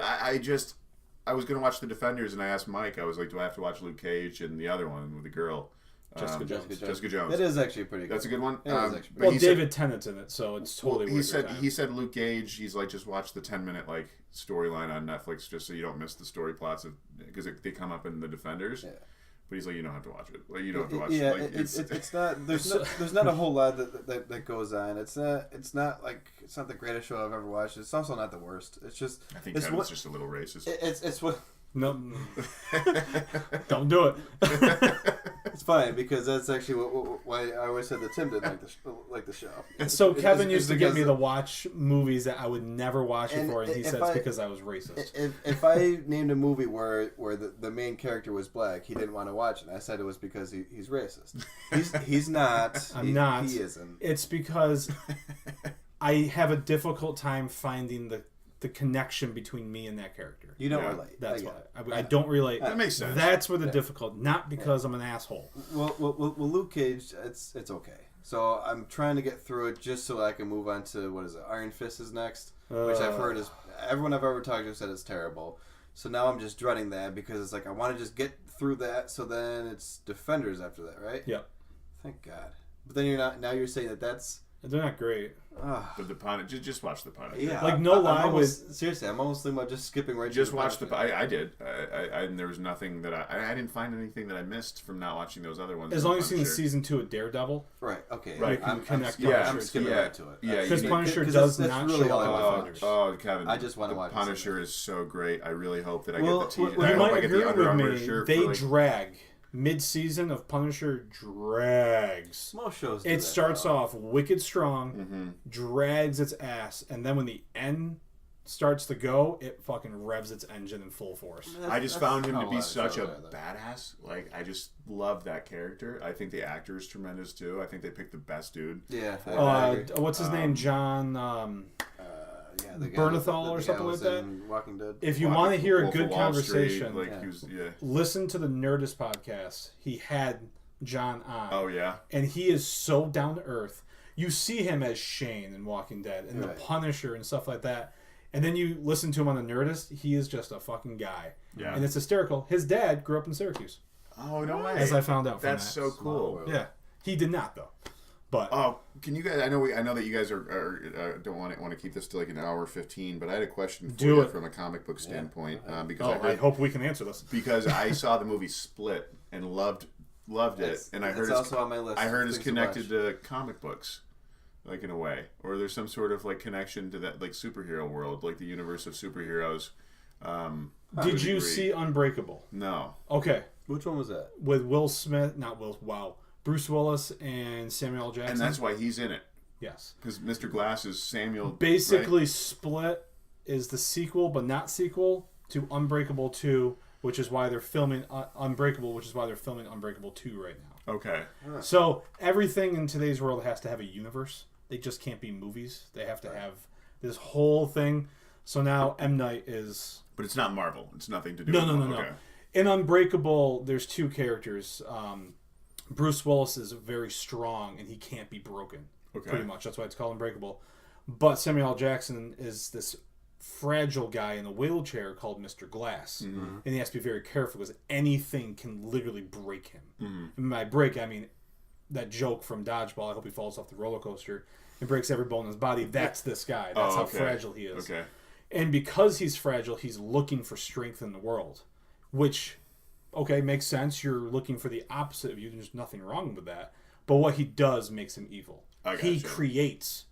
I was gonna watch The Defenders, and I asked Mike. I was like, do I have to watch Luke Cage and the other one with the girl? Jessica Jones. Jessica Jones. That is actually pretty good. That's a good one. It is actually but Well, he David Tennant's in it, so it's totally he worth your said time. he said Luke Cage. He's like, just watch the 10-minute like storyline on Netflix, just so you don't miss the story plots of because they come up in The Defenders. Yeah. But he's like, you don't have to watch it. Like, you don't have to watch. Yeah, like, it's not. There's not a whole lot that goes on. It's not the greatest show I've ever watched. It's also not the worst. It's just. I think Kevin's just a little racist. It's what. No, don't do it. It's funny because that's actually why I always said that Tim didn't like the show. So Kevin used to get me because to watch movies that I would never watch And before, and he if said I- it's because I was racist. If I named a movie where the main character was black, he didn't want to watch it. I said it was because he's racist. He's not. I'm not. He isn't. It's because I have a difficult time finding the connection between me and that character. You don't Yeah. relate. That's I why get it. I don't relate. That makes sense. That's where the difficult, not because I'm an asshole. Well, Luke Cage, it's okay. So I'm trying to get through it just so I can move on to what is it? Iron Fist is next, which I've heard is everyone I've ever talked to said it's terrible. So now I'm just dreading that because it's like I want to just get through that. So then it's Defenders after that, right? Yep. Thank God. But then you're not. Now you're saying that's. They're not great. But the Punisher, just watch the Punisher. Yeah. Like, no lie, seriously, I'm almost thinking about just skipping right. Just to watch Punisher. I did. And there was nothing that I didn't find anything that I missed from not watching those other ones. As long as you've seen Punisher. season 2 of Daredevil, Right. Okay. Right. You can connect I'm skipping right to it. Yeah, because you- Punisher 'cause does that's not really show all I up want in to Defenders. Oh, Kevin! I just want to watch Punisher is so great. I really hope that I Well, get the well, t- you I You hope I might get agree the Under with Armour me. shirt. They for, like, drag. Mid-season of Punisher drags. Most shows. Do It that, starts though. off wicked strong, drags its ass, and then when the end starts to go, it fucking revs its engine in full force. I just That's found him how to a be lot of such a shows are, though. badass. Like, I just love that character. I think the actor is tremendous too. I think they picked the best dude. Yeah. I agree. What's his name? John. Yeah, the guy Bernthal or the something guy like was that? in Walking Dead. If you want to hear a Wolf of good Wall conversation, Street, like Yeah. he was, yeah. listen to the Nerdist podcast. He had John on. Oh yeah. And he is so down to earth. You see him as Shane in Walking Dead and Right. the Punisher and stuff like that. And then you listen to him on the Nerdist, he is just a fucking guy. Yeah. And it's hysterical. His dad grew up in Syracuse, Oh no way. as I found out from That's that. so cool. world. Yeah. He did not, though. But Oh, can you guys? I know that you guys are don't want to keep this to like an hour 15, but I had a question for Do you it. from a comic book standpoint because I hope we can answer this. because I saw the movie Split and loved it, and I heard it's it's also on my list. I heard of it's things to connected watch. to comic books, like in a way, or there's some sort of like connection to that like superhero world, like the universe of superheroes. To a Did you degree. see Unbreakable? No. Okay. Which one was that? With Will Smith, not Will, wow. Bruce Willis and Samuel L. Jackson. And that's why he's in it, yes. because Mr. Glass is Samuel. Basically, right? Split is the sequel, but not sequel, to Unbreakable 2, which is why they're filming Unbreakable, which is why they're filming Unbreakable 2 right now. Okay. So everything in today's world has to have a universe. They just can't be movies. They have to have this whole thing. So now M. Night is... But it's not Marvel. It's nothing to do No, with no, Marvel. no, Okay. no. In Unbreakable, there's two characters. Bruce Willis is very strong, and he can't be broken. Okay. Pretty much. That's why it's called Unbreakable. But Samuel L. Jackson is this fragile guy in a wheelchair called Mr. Glass. And he has to be very careful because anything can literally break him. And by break, I mean that joke from Dodgeball, I hope he falls off the roller coaster and breaks every bone in his body. That's this guy. That's how fragile he is. Okay. And because he's fragile, he's looking for strength in the world. Which, okay, makes sense. You're looking for the opposite of you. There's nothing wrong with that. But what he does makes him evil. He creates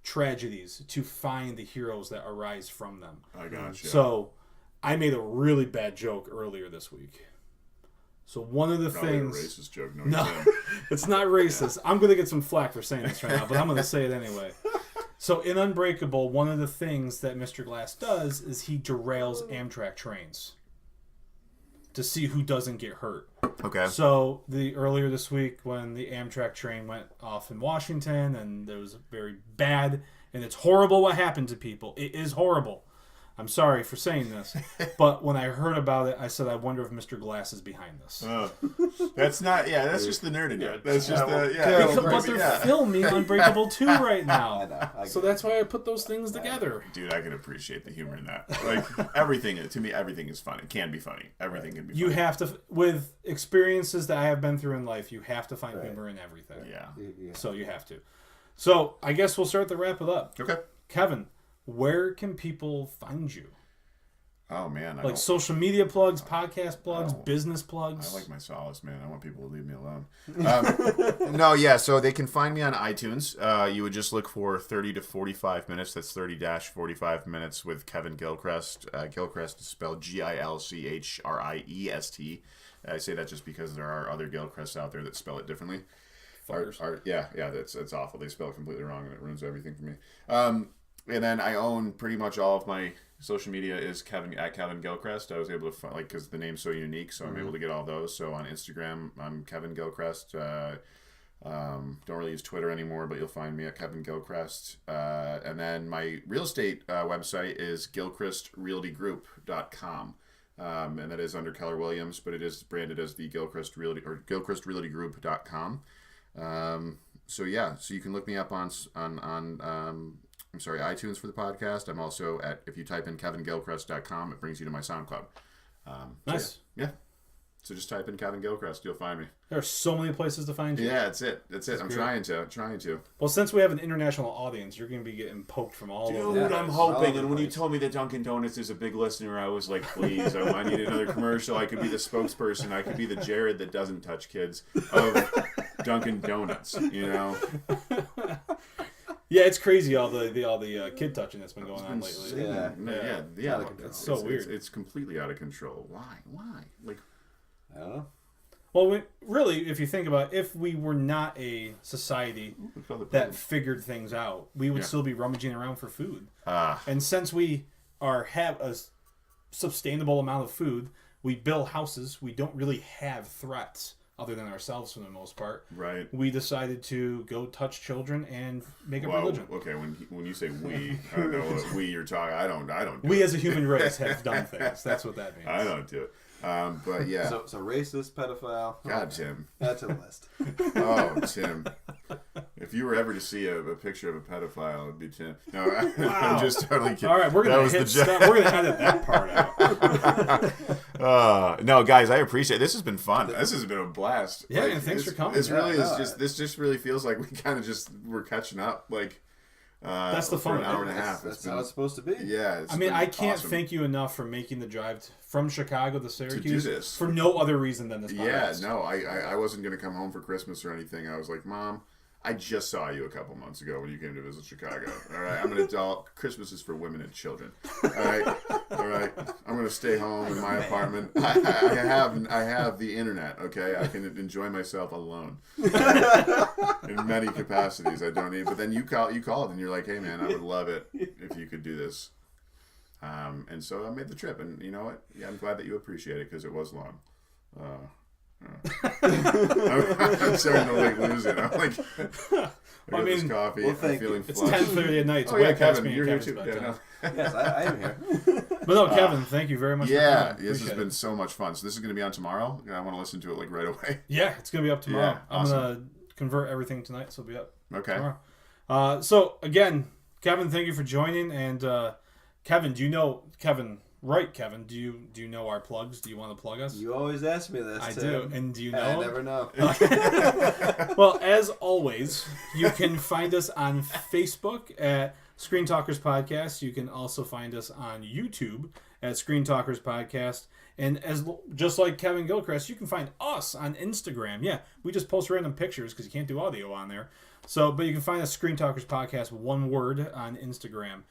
tragedies to find the heroes that arise from them. I gotcha. So, I made a really bad joke earlier this week. So one of the things... A racist joke. No, it's not racist. I'm going to get some flack for saying this right now, but I'm going to say it anyway. So in Unbreakable, one of the things that Mr. Glass does is he derails Amtrak trains to see who doesn't get hurt. Okay. So earlier this week when the Amtrak train went off in Washington and it was very bad and it's horrible what happened to people. It is horrible. I'm sorry for saying this, but when I heard about it, I said, I wonder if Mr. Glass is behind this. That's not, that's just the nerd in you. That's just But they're filming Unbreakable 2 right now. I know. So that's why I put those things together. Dude, I can appreciate the humor in that. Like, everything, to me, everything is funny. It can be funny. Everything can be funny. You have to, with experiences that I have been through in life, you have to find humor in everything. Yeah. So you have to. So I guess we'll start to wrap it up. Okay. Kevin, where can people find you? Oh, man. Like social media plugs, podcast plugs, business plugs? I like my solace, man. I want people to leave me alone. So they can find me on iTunes. You would just look for 30 to 45 minutes. That's 30-45 minutes with Kevin Gilchriest. Gilchriest is spelled Gilchriest. I say that just because there are other Gilchrists out there that spell it differently. That's awful. They spell it completely wrong, and it ruins everything for me. And then I own pretty much all of my social media is Kevin Gilchriest. I was able to find, because the name's so unique, so I'm able to get all those. So on Instagram, I'm Kevin Gilchriest. Don't really use Twitter anymore, but you'll find me at Kevin Gilchriest. And then my real estate website is GilchristRealtyGroup.com. And that is under Keller Williams, but it is branded as the Gilchrist Realty or GilchristRealtyGroup.com. So you can look me up on iTunes for the podcast. I'm also if you type in KevinGilchriest.com, it brings you to my SoundCloud. Nice. So just type in Kevin Gilchriest, you'll find me. There are so many places to find you. Yeah, that's it. I'm trying to. Well, since we have an international audience, you're going to be getting poked from all over. Dude, I'm hoping. And when you told me that Dunkin' Donuts is a big listener, I was like, please, I need another commercial. I could be the spokesperson. I could be the Jared that doesn't touch kids of Dunkin' Donuts, you know? Yeah, it's crazy all the kid touching that's been going on lately. Yeah. It's so weird. It's completely out of control. Why? Like, I don't know. Well, really, if you think about it, if we were not a society that figured things out, we would still be rummaging around for food. And since we have a sustainable amount of food, we build houses, we don't really have threats other than ourselves for the most part. Right. We decided to go touch children and make a religion. Okay, when you say we, I don't know what we you're talking. I don't. We as a human race have done things. That's what that means. I don't do it. But yeah. So racist, pedophile. God, Tim. That's a list. Oh, Tim. If you were ever to see a picture of a pedophile, it'd be Tim. No, I'm just totally kidding. All right, we're gonna edit that part out. No, guys, I appreciate it. This has been fun. This has been a blast. Yeah, and thanks for coming. This just really feels like we kind of we're catching up. Like that's the fun. An hour and a half. That's how it's supposed to be. Yeah. I mean, I can't thank you enough for making the drive from Chicago to Syracuse to do this for no other reason than this podcast. Yeah, no, I wasn't going to come home for Christmas or anything. I was like, Mom, I just saw you a couple months ago when you came to visit Chicago. All right, I'm an adult. Christmas is for women and children. All right. I'm going to stay home in my apartment. I have the internet. Okay, I can enjoy myself alone in many capacities. I don't need. But then you called and you're like, hey man, I would love it if you could do this. And so I made the trip, and you know what? Yeah, I'm glad that you appreciate it because it was long. I'm starting to like lose it. I'm like, I mean, this coffee. well, I'm thank feeling you. It's flushed. 10:30 at night. It's Oh way yeah, past Kevin, me and you're here Kevin's too. bedtime. Yeah, no. Yes, I am here. But no, Kevin, thank you very much for Yeah, coming. this has Appreciate been it. so much fun. So this is going to be on tomorrow. I want to listen to it like right away. Yeah, it's going to be up tomorrow. Yeah, I'm awesome. going to convert everything tonight, so it'll be up Okay. tomorrow. So, again, Kevin, thank you for joining. And Kevin, do you know... Kevin, do you know our plugs? Do you want to plug us? You always ask me this, I Tim. do. And do you know? I never know. Well, as always, you can find us on Facebook at Screen Talkers Podcast. You can also find us on YouTube at Screen Talkers Podcast. And just like Kevin Gilchriest, you can find us on Instagram. Yeah, we just post random pictures because you can't do audio on there. But you can find us Screen Talkers Podcast, one word, on Instagram.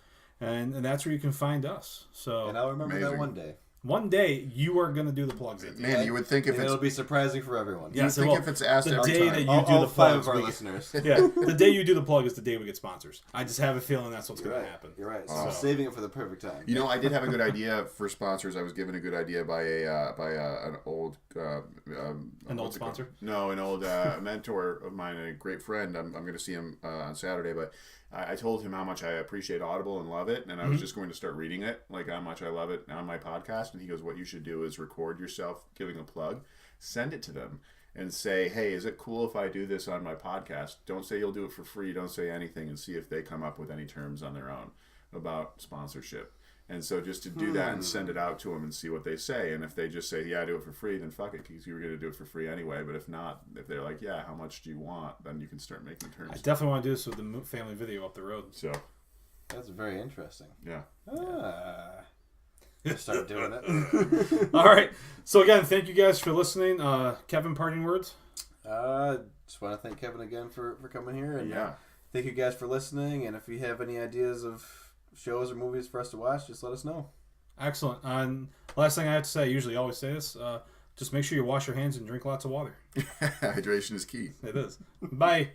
And that's where you can find us. So, And I'll remember Amazing. that one day. one day you are going to do the plugs. Man, you would think if And it's it'll be surprising for everyone. Yeah. you'd think if it's asked the every day time. that you all, do all the 5 plugs, of our we- listeners. Yeah, the day you do the plug is the day we get sponsors. I just have a feeling that's what's You're going right. to happen. You're right. So Wow. I'm saving it for the perfect time. You know, I did have a good idea for sponsors. I was given a good idea by an old An old sponsor? No, an old mentor of mine, a great friend. I'm going to see him on Saturday, but I told him how much I appreciate Audible and love it, and I was just going to start reading it, like how much I love it on my podcast. And he goes, "What you should do is record yourself giving a plug, send it to them." And say, hey, is it cool if I do this on my podcast? Don't say you'll do it for free. Don't say anything, and see if they come up with any terms on their own about sponsorship. And so just to do that and send it out to them and see what they say. And if they just say, yeah, do it for free, then fuck it, because you were going to do it for free anyway. But if not, if they're like, yeah, how much do you want? Then you can start making terms. I definitely want to do this with the family video up the road. So, That's very interesting. yeah. Just start doing it. All right. So, again, thank you guys for listening. Kevin, parting words? Just want to thank Kevin again for coming here. And Yeah. thank you guys for listening. And if you have any ideas of shows or movies for us to watch, just let us know. Excellent. And last thing I have to say, I usually always say this, just make sure you wash your hands and drink lots of water. Hydration is key. It is. Bye.